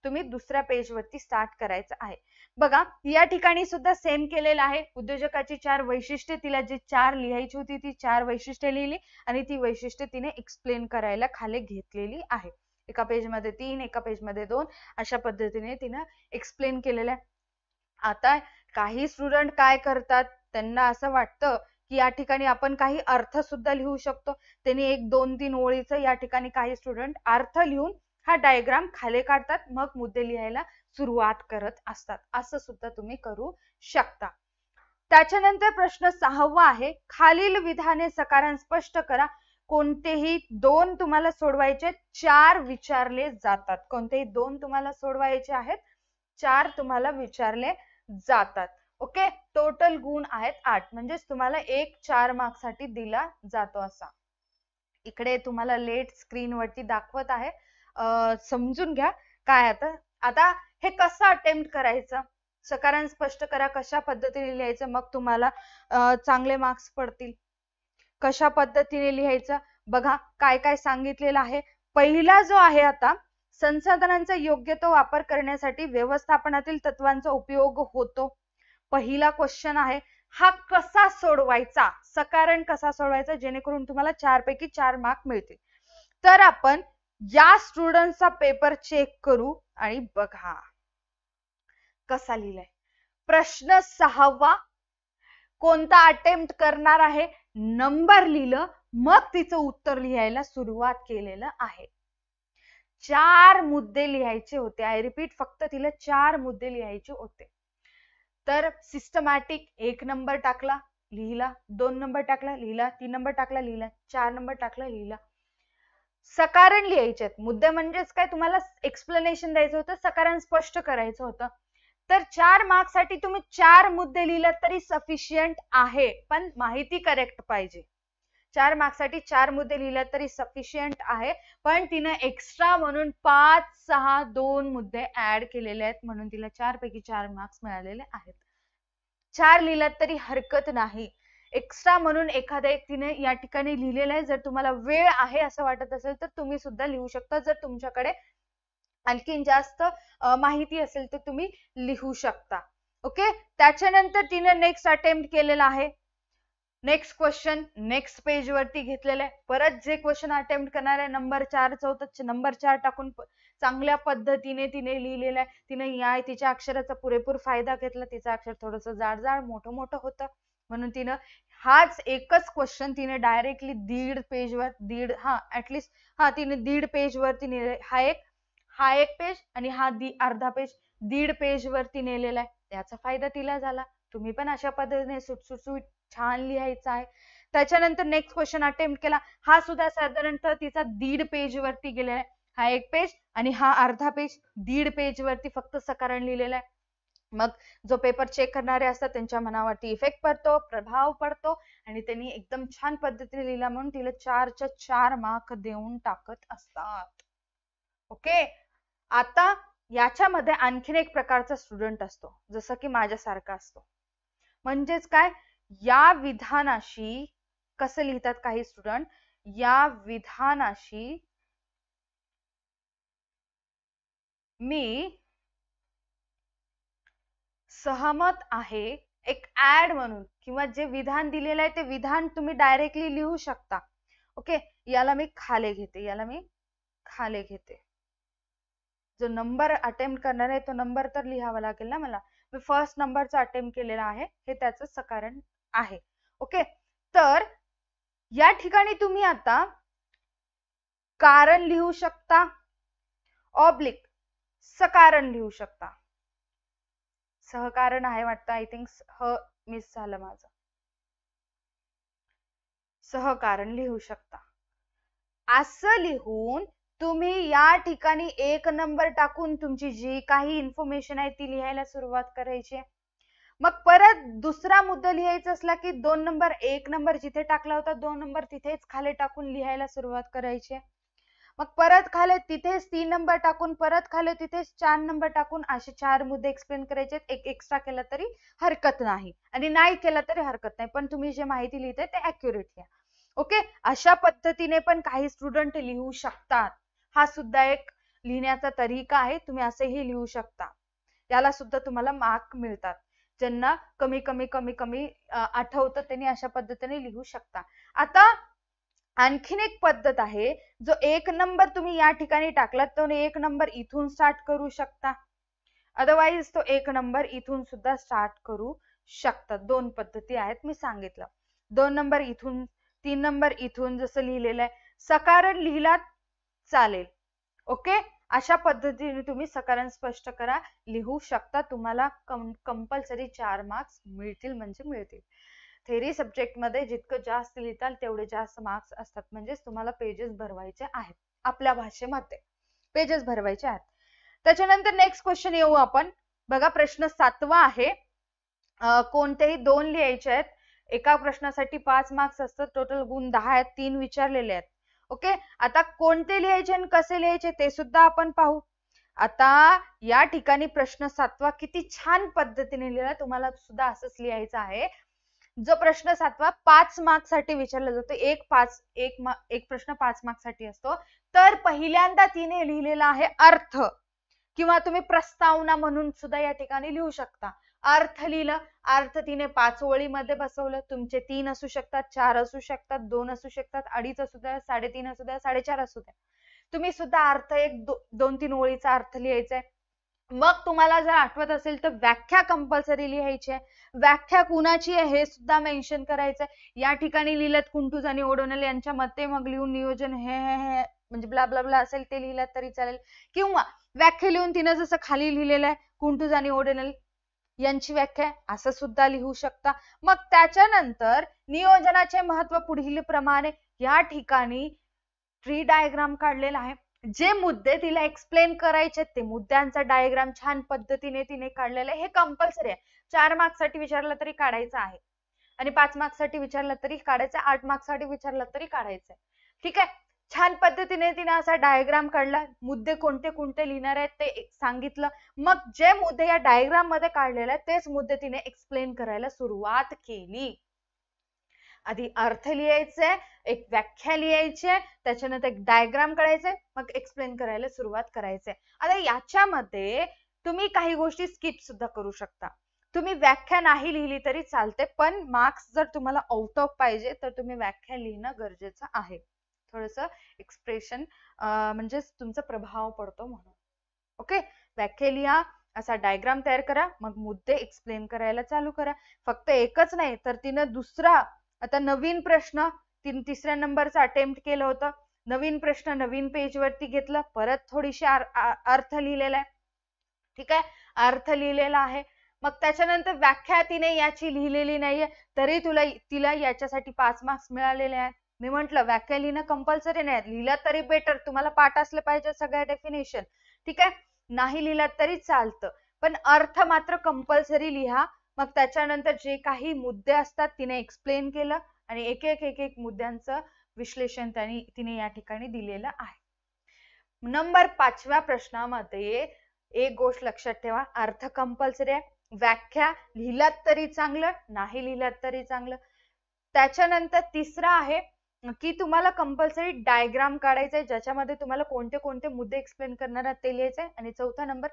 तुम्ही दुसऱ्या पेज वरती स्टार्ट करायचं आहे. बघा, या ठिकाणी सुद्धा सेम केलेलं आहे. उद्योजकाची 4 वैशिष्ट्ये, तिला जी 4 लिहायची होती ती 4 वैशिष्ट्ये लिहिली आणि ती वैशिष्ट्ये तिने एक्सप्लेन करायला खाली घेतलेली आहे. एका पेज मध्ये 3, एका पेज मध्ये 2, अशा पद्धतीने तिने एक्सप्लेन केलेलं आहे. आता काही स्टुडंट काय करतात, त्यांना असं वाटतं की या ठिकाणी आपण काही अर्थ सुद्धा लिहू शकतो. त्यांनी 1, 2, 3 ओळीचं या ठिकाणी काही स्टुडंट अर्थ लिहून हा डायग्राम खाली काढतात, मग मुद्दे लिहायला सुरुवात करत असतात. असं सुद्धा तुम्ही करू शकता. त्याच्यानंतर प्रश्न 6वा आहे, खालील विधाने सकारान स्पष्ट करा. कोणतेही 2 तुम्हाला सोडवायचे, 4 विचारले जातात. कोणतेही 2 तुम्हाला सोडवायचे आहेत, 4 तुम्हाला विचारले जातात. ओके, टोटल गुण आहेत 8, म्हणजे तुम्हाला 1 4 मार्क्स साठी दिला जातो. असा इकडे तुम्हाला लेट स्क्रीन वरती दाखवत आहे, समजून घ्या काय. आता हे कसं अटेम्प्ट करायचं, सकारान स्पष्ट करा कशा पद्धतीने लिहायचं, मग तुम्हाला चांगले मार्क्स पडतील. कशा पद्धतीने लिहायचं बघा, काय काय सांगितलेलं आहे. पहिला जो आहे, आता संसाधनांचा योग्य तो वापर करण्यासाठी व्यवस्थापनातील तत्वांचा उपयोग होतो. पहिला क्वेश्चन आहे, हा कसा सोडवायचा, सकारण कसा सोडवायचा जेणेकरून तुम्हाला 4 पैकी 4 मार्क मिळतील. तर आपण या स्टुडंटचा पेपर चेक करू आणि बघा कसा लिहिलाय. प्रश्न 6वा, कोणता अटेम्प्ट करणार आहे, नंबर लिहिलं, मग तिचं उत्तर लिहायला सुरुवात केलेलं आहे. 4 मुद्दे लिहायचे होते. आय रिपीट, फक्त तिला 4 मुद्दे लिहायचे होते. तर सिस्टमॅटिक 1 नंबर टाकला, लिहिला, 2 नंबर टाकला, लिहिला, 3 नंबर टाकला, लिहिला, 4 नंबर टाकला, लिहिला. सकारण लिहायचे आहेत. मुद्दे म्हणजेच काय, तुम्हाला एक्सप्लेनेशन द्यायचं होतं, सकारण स्पष्ट करायचं होतं. तर 4 मार्क्ससाठी तुम्ही 4 मुद्दे लिहिलात तरी सफिशियंट आहे, पण माहिती करेक्ट पाहिजे. 4 मार्क्ससाठी 4 मुद्दे लिहिलात तरी सफिशियंट आहे, पण तिनं एक्स्ट्रा म्हणून 5, 6, 2 मुद्दे ऍड केलेले आहेत, म्हणून तिला 4 पैकी 4 मार्क्स मिळालेले आहेत. 4 लिहिलात तरी हरकत नाही. एक्स्ट्रा म्हणून एखादा एक तिने या ठिकाणी लिहिलेला आहे. जर तुम्हाला वेळ आहे असं वाटत असेल तर तुम्ही सुद्धा लिहू शकता. जर तुमच्याकडे आणखीन जास्त माहिती असेल तर तुम्ही लिहू शकता. ओके, त्याच्यानंतर तिने नेक्स्ट अटेम्प्ट केलेला आहे. नेक्स्ट क्वेश्चन नेक्स्ट पेज वरती घेतलेलं आहे. परत जे क्वेश्चन अटेम्प्ट करणार आहे नंबर 4च होतं, नंबर 4 टाकून चांगल्या पद्धतीने तिने लिहिलेलं आहे. तिने या तिच्या अक्षराचा पुरेपूर फायदा घेतला. तिचं अक्षर थोडस जाड मोठं मोठं होतं, म्हणून तिनं हाच एकच क्वेश्चन तिने डायरेक्टली 1.5 पेजवर ऍटलिस्ट तिने 1.5 पेज वरती नेले. हा एक पेज आणि हा अर्धा पेज 1.5 पेज वरती नेलेला आहे. त्याचा फायदा तिला झाला. तुम्ही पण अशा पद्धतीने सुटसुटसुट छान लिहायचं आहे. त्याच्यानंतर नेक्स्ट क्वेश्चन अटेम्प्ट केला. हा सुद्धा साधारणतः तिचा 1.5 पेज वरती गेलेला आहे. हा एक पेज आणि हा अर्धा पेज, 1.5 पेज वरती फक्त सकारण लिहिलेलं आहे. मग जो पेपर चेक करणारे असतात त्यांच्या मनावरती इफेक्ट पडतो, प्रभाव पडतो आणि त्यांनी एकदम छान पद्धतीने लिहिला म्हणून तिला 4च्या 4 मार्क देऊन टाकत असतात. ओके, आता याच्यामध्ये आणखीन एक प्रकारचा स्टुडंट असतो, जसं की माझ्यासारखा असतो. म्हणजेच काय, या विधानाशी कसं लिहितात काही स्टुडंट, या विधानाशी मी सहमत आहे, एक ऍड म्हणून, किंवा जे विधान दिलेलं आहे ते विधान तुम्ही डायरेक्टली लिहू शकता. ओके, याला मी खाली घेते. जो नंबर अटेम्प्ट करणार आहे तो नंबर तर लिहावा लागेल ना मला. मी फर्स्ट नंबरचा अटेम्प्ट केलेला आहे, हे त्याचं सकारण आहे. ओके, तर या ठिकाणी तुम्ही आता कारण लिहू शकता, ऑब्लिक सकारण लिहू शकता. सहकारण आहे वाटतं, आय थिंक मिस झालं माझं. सहकारण लिहू शकता. असं लिहून तुम्ही या ठिकाणी 1 नंबर टाकून तुमची जी काही इन्फॉर्मेशन आहे ती लिहायला सुरुवात करायची. मग परत दुसरा मुद्दा लिहायचा असला की 2 नंबर 1 नंबर जिथे टाकला होता 2 नंबर तिथेच खाली टाकून लिहायला सुरुवात करायची. मग परत खाली तिथेच 3 नंबर टाकून, परत खाली तिथेच 4 नंबर टाकून असे 4 मुद्दे एक्सप्लेन करायचे. एक एक्स्ट्रा केला तरी हरकत नाही आणि नाही केला तरी हरकत नाही, पण तुम्ही जे माहिती लिहिताय ते ऍक्युरेट लिहा. ओके, अशा पद्धतीने पण काही स्टुडंट लिहू शकतात. हा सुद्धा एक लिहिण्याचा तरीका आहे. तुम्ही असेही लिहू शकता. याला सुद्धा तुम्हाला मार्क मिळतात. ज्यांना कमी कमी कमी कमी आठवतं त्यांनी अशा पद्धतीने लिहू शकता. आता आणखीन एक पद्धत आहे, जो 1 नंबर तुम्ही या ठिकाणी टाकलात तो 1 नंबर इथून स्टार्ट करू शकता. अदरवाईज तो 1 नंबर इथून सुद्धा स्टार्ट करू शकतात. 2 पद्धती आहेत मी सांगितलं. 2 नंबर इथून, 3 नंबर इथून, जसं लिहिलेलं आहे. सकारण लिहिलात चालेल. ओके, अशा पद्धतीने तुम्ही सकारण स्पष्ट करा, लिहू शकता. तुम्हाला कंपल्सरी 4 मार्क्स मिळतील म्हणजे मिळतील. थेरी सब्जेक्ट मध्ये जितकं जास्त लिहिताल तेवढे जास्त मार्क्स असतात. म्हणजेच तुम्हाला पेजेस भरवायचे आहेत. आपल्या भाषेमध्ये पेजेस भरवायचे आहेत. त्याच्यानंतर नेक्स्ट क्वेश्चन येऊ आपण. बघा, प्रश्न 7वा आहे. कोणतेही 2 लिहायचे आहेत. एका प्रश्नासाठी 5 मार्क्स असतात. टोटल गुण 10 आहेत. 3 विचारलेले आहेत. ओके, आता कोणते लिहायचे आणि कसे लिहायचे ते सुद्धा आपण पाहू. आता या ठिकाणी प्रश्न 7वा किती छान पद्धतीने लिहिला. तुम्हाला सुद्धा असंच लिहायचं आहे. जो प्रश्न 7वा 5 मार्क्स साठी विचारला जातो, एक प्रश्न 5 मार्क्स साठी असतो. तर पहिल्यांदा तिने लिहिलेला आहे अर्थ, किंवा तुम्ही प्रस्तावना म्हणून सुद्धा या ठिकाणी लिहू शकता. अर्थ लिहिलं, अर्थ तिने 5 ओळीमध्ये बसवलं. तुमचे 3 असू शकतात, 4 असू शकतात, 2 असू शकतात, 2.5 असू द्या, 3.5 असू द्या, 4.5 असू द्या. तुम्ही सुद्धा अर्थ 2-3 ओळीचा अर्थ लिहायचा आहे. मग तुम्हाला जर आठवत असेल तर व्याख्या कंपल्सरी लिहायची आहे. व्याख्या कुणाची आहे हे सुद्धा मेन्शन करायचंय. या ठिकाणी लिहिलं कुंटूज आणि ओडोनेल यांच्या मते, मग लिहून नियोजन हे म्हणजे ब्ला ब्ला ब्ला असेल ते लिहिलं तरी चालेल, किंवा व्याख्या लिहून तिनं जसं खाली लिहिलेलं आहे कुंटूज आणि ओडोनेल यांची व्याख्या असं सुद्धा लिहू शकता. मग त्याच्यानंतर नियोजनाचे महत्व पुढील प्रमाणे. या ठिकाणी ट्री डायग्राम काढलेला आहे. जे मुद्दे तिला एक्सप्लेन करायचे ते मुद्द्यांचा डायग्राम छान पद्धतीने तिने काढलेला आहे. हे कंपल्सरी आहे. 4 मार्क्स साठी विचारलं तरी काढायचं आहे आणि 5 मार्क्स साठी विचारलं तरी काढायचं, 8 मार्क्स साठी विचारलं तरी काढायचं. ठीक आहे. छान पद्धतीने तिने असा डायग्राम काढला. मुद्दे कोणते कोणते लिहिणार आहेत ते सांगितलं. मग जे मुद्दे या डायग्राम मध्ये काढलेले आहेत तेच मुद्दे तिने एक्सप्लेन करायला सुरुवात केली. आधी अर्थ लिहायचे, एक व्याख्या लिहायची, त्याच्यानंतर एक डायग्राम काढायचे, मग एक्सप्लेन करायला सुरुवात करायचे. आता याच्यामध्ये तुम्ही काही गोष्टी स्किप सुद्धा करू शकता. तुम्ही व्याख्या नाही लिहिली तरी चालते, पण मार्क्स जर तुम्हाला आउट ऑफ पाहिजे तर तुम्ही व्याख्या लिहिणं गरजेचं आहे. थोडस एक्सप्रेशन म्हणजे तुमचा प्रभाव पडतो म्हणून. ओके, व्याख्या लिहा, असा डायग्राम तयार करा, मग मुद्दे एक्सप्लेन करायला चालू करा. फक्त एकच नाही तर तिनं दुसरा, आता नवीन प्रश्न तिसऱ्या नंबरचा अटेम्प्ट केलं होतं. नवीन प्रश्न नवीन पेज वरती घेतलं, परत थोडीशी अर्थ लिहिलेला आहे. ठीक आहे, अर्थ लिहिलेला आहे. मग त्याच्यानंतर व्याख्या तिने याची लिहिलेली नाहीये तरी तिला याच्यासाठी 5 मार्क्स मिळालेले आहेत. मी म्हंटल व्याख्या लिहिणं कंपल्सरी नाही, लिहिलं तरी बेटर. तुम्हाला पाठ असले पाहिजे सगळ्या डेफिनेशन. ठीक आहे, नाही लिहिलं तरी चालतं, पण अर्थ मात्र कंपल्सरी लिहा. मग त्याच्यानंतर जे काही मुद्दे असतात तिने एक्सप्लेन केलं आणि एक एक मुद्द्यांचं विश्लेषण तिने या ठिकाणी दिलेलं आहे. नंबर 5व्या प्रश्नामध्ये एक गोष्ट लक्षात ठेवा, अर्थ कंपल्सरी आहे. व्याख्या लिहिलात तरी चांगलं, नाही लिहिलात तरी चांगलं. त्याच्यानंतर तिसरा आहे की तुम्हाला कंपल्सरी डायग्राम काढायचा आहे ज्याच्यामध्ये तुम्हाला कोणते कोणते मुद्दे एक्सप्लेन करणार आहात ते लिहायचे. आणि चौथा नंबर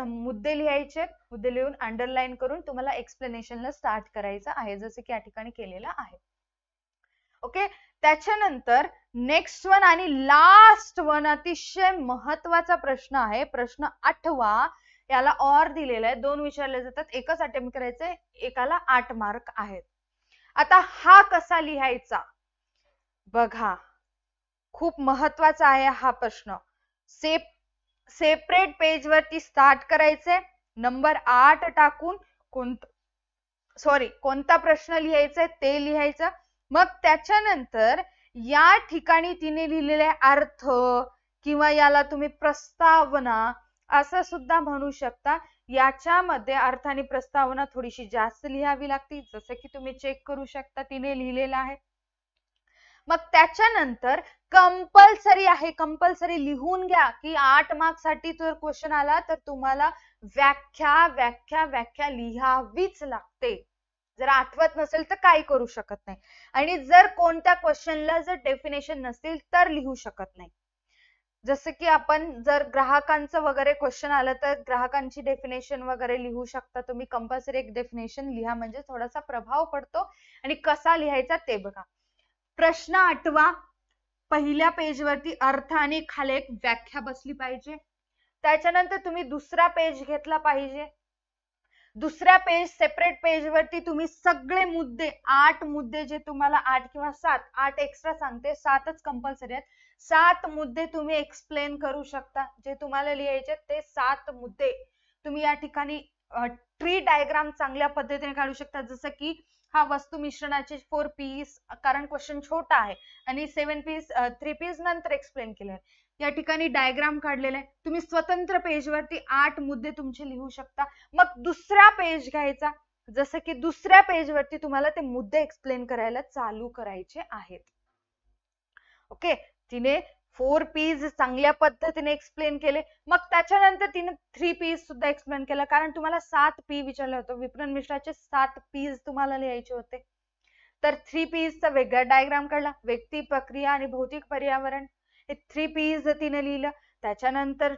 मुद्दे लिहायचे, मुद्दे लिहून अंडरलाईन करून तुम्हाला एक्सप्लेनेशनला स्टार्ट करायचं आहे, जसं की या ठिकाणी केलेलं आहे. ओके, त्याच्यानंतर नेक्स्ट वन आणि लास्ट वन अतिशय महत्वाचा प्रश्न आहे, प्रश्न 8वा. याला ऑर दिलेला आहे, 2 विचारले जातात, एकच अटेम्प्ट करायचंय, एकाला 8 मार्क आहेत. आता हा कसा लिहायचा बघा, खूप महत्वाचा आहे हा प्रश्न. सेपरेट पेज वरती स्टार्ट करायचे, नंबर 8 टाकून कोणता प्रश्न लिहायचा ते लिहायचं. मग त्याच्यानंतर या ठिकाणी तिने लिहिलेले अर्थ किंवा याला तुम्ही प्रस्तावना असं सुद्धा म्हणू शकता. याच्यामध्ये अर्थ आणि प्रस्तावना थोडीशी जास्त लिहावी लागते, जसं की तुम्ही चेक करू शकता तिने लिहिलेलं आहे. मग त्याच्यानंतर कंपल्सरी आहे, कंपल्सरी लिहून घ्या की 8 मार्क्स साठी जर क्वेश्चन आला तर तुम्हाला व्याख्या व्याख्या व्याख्या लिहावीच लागते. जर आठवत नसेल तर काही करू शकत नाही. आणि जर कोणत्या क्वेश्चनला जर डेफिनेशन नसेल तर लिहू शकत नाही. जसं की आपण जर ग्राहकांचं वगैरे क्वेश्चन आलं तर ग्राहकांची डेफिनेशन वगैरे लिहू शकता तुम्ही. कंपल्सरी एक डेफिनेशन लिहा म्हणजे थोडासा प्रभाव पडतो. आणि कसा लिहायचा ते बघा. प्रश्न 8वा, पहिल्या पेज वरती अर्थ आणि खाली एक व्याख्या बसली पाहिजे. त्याच्यानंतर तुम्ही दुसरा पेज घेतला पाहिजे. दुसऱ्या पेज सेपरेट पेज वरती तुम्ही सगळे मुद्दे 8 मुद्दे जे तुम्हाला 8 किंवा 7, 8 एक्स्ट्रा सांगते, 7च कंपल्सरी आहेत, 7 मुद्दे तुम्ही एक्सप्लेन करू शकता. जे तुम्हाला लिहायचे ते 7 मुद्दे तुम्ही या ठिकाणी ट्री डायग्राम चांगल्या पद्धतीने काढू शकता. जसं की हा वस्तू मिश्रणाचे 4 पीस, कारण क्वेश्चन छोटा आहे, आणि 7 पीस 3 पीस नंतर एक्सप्लेन केले. या ठिकाणी डायग्राम काढलेला आहे. तुम्ही स्वतंत्र पेज वरती 8 मुद्दे तुमचे लिहू शकता. मग दुसरा पेज घ्यायचा, जसं की दुसऱ्या पेज वरती तुम्हाला ते मुद्दे एक्सप्लेन करायला चालू करायचे आहेत. ओके, तिने 4 पीस चांगल्या पद्धतीने एक्सप्लेन केले. मग त्याच्यानंतर तिने 3 पीस सुद्धा एक्सप्लेन केला, कारण तुम्हाला 7 पी विचारलं होतं. विपणन मिश्राचे 7 पीस तुम्हाला लिहायचे होते. तर 3 पीसचा वेगळा डायग्राम काढला. व्यक्ती, प्रक्रिया आणि भौतिक पर्यावरण, हे 3 पीस तिने लिहिलं. त्याच्यानंतर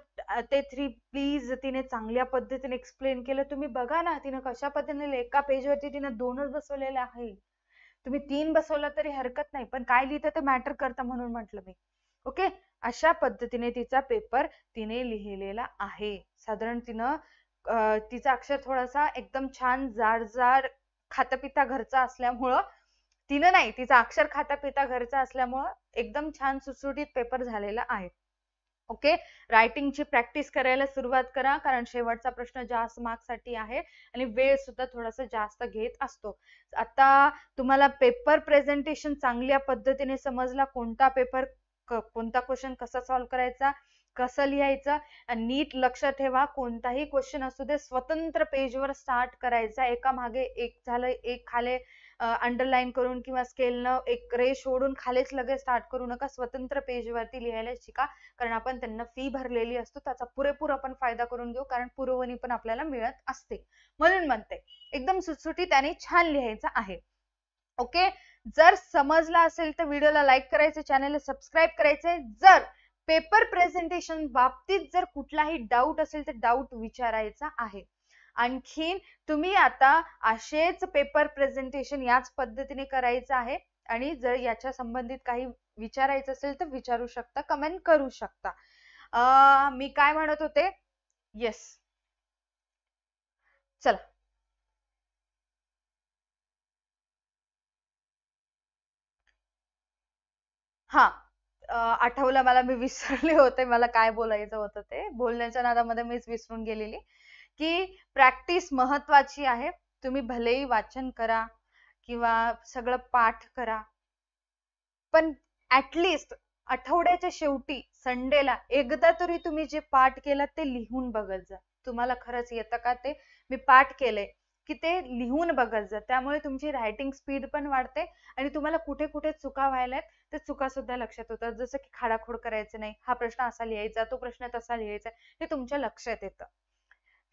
ते 3 पीस तिने चांगल्या पद्धतीने एक्सप्लेन केलं. तुम्ही बघा ना तिने कशा पद्धतीने, एका पेजवरती तिने 2च बसवलेले आहे. तुम्ही 3 बसवला तरी हरकत नाही, पण काय लिहितं ते मॅटर करतं म्हणून म्हटलं मी. ओके, अशा पद्धतीने तिचा पेपर तिने लिहिलेला आहे. साधारण तिचा अक्षर थोडासा एकदम छान जाड खातापिता घरचा असल्यामुळं, तिनं नाही, तिचा अक्षर खातापिता घरचा असल्यामुळं एकदम छान सुटसुटीत पेपर झालेला आहे. ओके, रायटिंगची प्रॅक्टिस करायला सुरुवात करा, कारण शेवटचा प्रश्न जास्त मार्क्स साठी आहे आणि वेळ सुद्धा थोडासा जास्त घेत असतो. आता तुम्हाला पेपर प्रेझेंटेशन चांगल्या पद्धतीने समजला, कोणता पेपर कोणता क्वेश्चन कसा सॉल्व्ह करायचा, कसं लिहायचं. आणि नीट लक्ष ठेवा, कोणताही क्वेश्चन असू दे स्वतंत्र पेजवर स्टार्ट करायचा, एका मागे एक झालं एक खाली अंडरलाईन करून किंवा स्केलनं एक रेष ओढून खालीच लगेच स्टार्ट करू नका. स्वतंत्र पेजवरती लिहायला शिका, कारण आपण त्यांना फी भरलेली असतो, त्याचा पुरेपूर आपण फायदा करून घेऊ, कारण पुरवणी पण आपल्याला मिळत असते. म्हणून म्हणते एकदम सुटसुटीत आणि छान लिहायचं आहे. ओके, जर समजला असेल तर व्हिडिओला लाईक करायचे, चॅनलला सबस्क्राईब करायचे. जर पेपर प्रेझेंटेशन बाबतीत जर कुठलाही डाऊट असेल तर डाऊट विचारायचा आहे. आणखीन तुम्ही आता असेच पेपर प्रेझेंटेशन याच पद्धतीने करायचं आहे, आणि जर याच्या संबंधित काही विचारायचं असेल तर विचारू शकता, कमेंट करू शकता. मी काय म्हणत होते, येस, चला. हा, आठवलं मला, मी विसरले होते मला काय बोलायचं होतं ते. बोलण्याच्या नादामध्ये मीच विसरून गेलेली की प्रॅक्टिस महत्वाची आहे. तुम्ही भलेही वाचन करा किंवा सगळं पाठ करा, पण ऍटलिस्ट आठवड्याच्या शेवटी संडेला एकदा तरी तुम्ही जे पाठ केलं ते लिहून बघत जा. तुम्हाला खरंच येतं का ते? मी पाठ केलंय की ते लिहून बघत जा. त्यामुळे तुमची रायटिंग स्पीड पण वाढते आणि तुम्हाला कुठे कुठे चुका व्हायल्यात ते चुका सुद्धा लक्षात होतात. जसं की खाडाखोड करायचं नाही, हा प्रश्न असा लिहायचा, तो प्रश्न तसा लिहायचा, हे तुमच्या लक्षात येतं.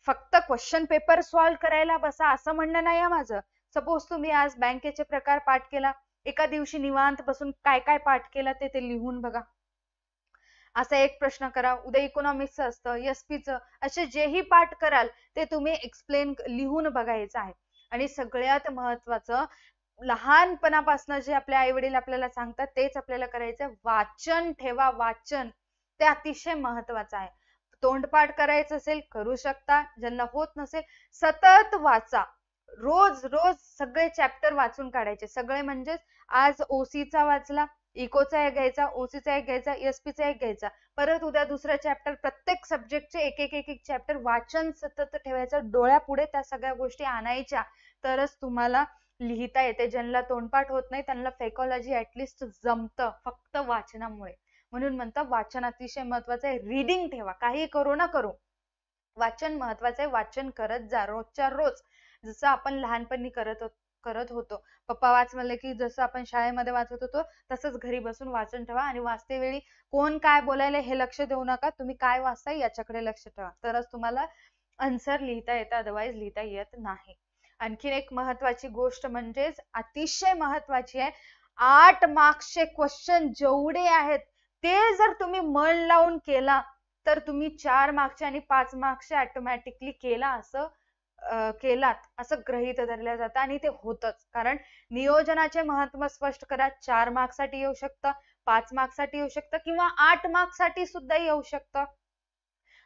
फक्त क्वेश्चन पेपर सॉल्व्ह करायला बसा असं म्हणणं नाही माझं. सपोज तुम्ही आज बँकेचे प्रकार पाठ केला, एका दिवशी निवांत बसून काय काय पाठ केला ते लिहून बघा. असा एक प्रश्न करा. उद्या इकॉनॉमिक्सचं असतं, एसपीचं, असे जेही पाठ कराल ते तुम्ही एक्सप्लेन लिहून बघायचं आहे. आणि सगळ्यात महत्वाचं, लहानपणापासून जे आपले आई वडील आपल्याला सांगतात तेच आपल्याला करायचं. वाचन ठेवा, वाचन ते अतिशय महत्वाचं आहे. तोंडपाठ करायचं असेल करू शकता, ज्यांना होत नसेल सतत वाचा. रोज रोज सगळे चॅप्टर वाचून काढायचे. सगळे म्हणजे आज ओसीचा वाचला, इकोचा एक घ्यायचा, ओसीचा एक घ्यायचा, एसपीचा एक घ्यायचा, परत उद्या दुसरा चॅप्टर, प्रत्येक सब्जेक्टचे एक एक एक एक चॅप्टर वाचन सतत ठेवायचं. डोळ्यापुढे त्या सगळ्या गोष्टी आणायच्या, तरच तुम्हाला लिहिता येते. ज्यांना तोंडपाठ होत नाही त्यांना सायकोलॉजी ऍटलिस्ट जमतं फक्त वाचनामुळे. म्हणून म्हणतात वाचन अतिशय महत्वाचं आहे. रीडिंग ठेवा, काही करू ना करू, वाचन महत्वाचं आहे. वाचन करत जा रोजच्या रोज, जसं आपण लहानपणी करत होतो. पप्पा वाच म्हणले की जसं आपण शाळेमध्ये वाचत होतो तसंच घरी बसून वाचन ठेवा. आणि वाचते वेळी कोण काय बोलायला हे लक्ष देऊ नका, तुम्ही काय वाचताय याच्याकडे लक्ष ठेवा, तरच तुम्हाला आन्सर लिहिता येतं, अदरवाईज लिहिता येत नाही. आणखीन एक महत्वाची गोष्ट म्हणजेच अतिशय महत्वाची आहे, 8 मार्क्सचे क्वेश्चन जेवढे आहेत ते जर तुम्ही मन लावून केला तर तुम्ही 4 मार्क्सचे आणि 5 मार्क्सचे ऑटोमॅटिकली केलात असं गृहीत धरलं जातं. आणि ते होतच, कारण नियोजनाचे महत्व स्पष्ट करा. 4 मार्क्ससाठी येऊ शकतं, 5 मार्क्ससाठी येऊ शकतं किंवा 8 मार्क्ससाठी सुद्धा येऊ शकतं.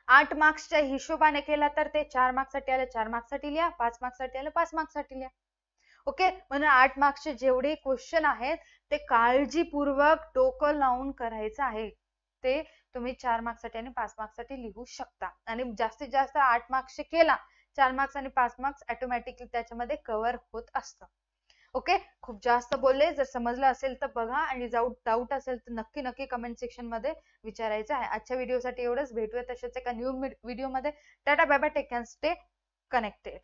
8 मार्क्सच्या हिशोबाने केला तर ते 4 मार्क्ससाठी आलं 4 मार्क्ससाठी लिहा, 5 मार्क्ससाठी आलं 5 मार्क्ससाठी लिहा. ओके, म्हणून 8 मार्क्सचे जेवढे क्वेश्चन आहेत ते काळजीपूर्वक डोकं लावून करायचं आहे. ते तुम्ही 4 मार्क्ससाठी आणि 5 मार्क्ससाठी लिहू शकता. आणि जास्तीत जास्त 8 मार्क्सचे केला, 4 मार्क्स आणि 5 मार्क्स ऑटोमॅटिकली त्याच्यामध्ये कव्हर होत असतं. ओके, खूप जास्त बोलले. जर समजलं असेल तर बघा, आणि डाऊट असेल तर नक्की नक्की कमेंट सेक्शन मध्ये विचारायचं आहे. आजच्या व्हिडिओसाठी एवढंच. भेटूया तसेच एका न्यू व्हिडिओ मध्ये. Tata bye bye, take care, stay connected.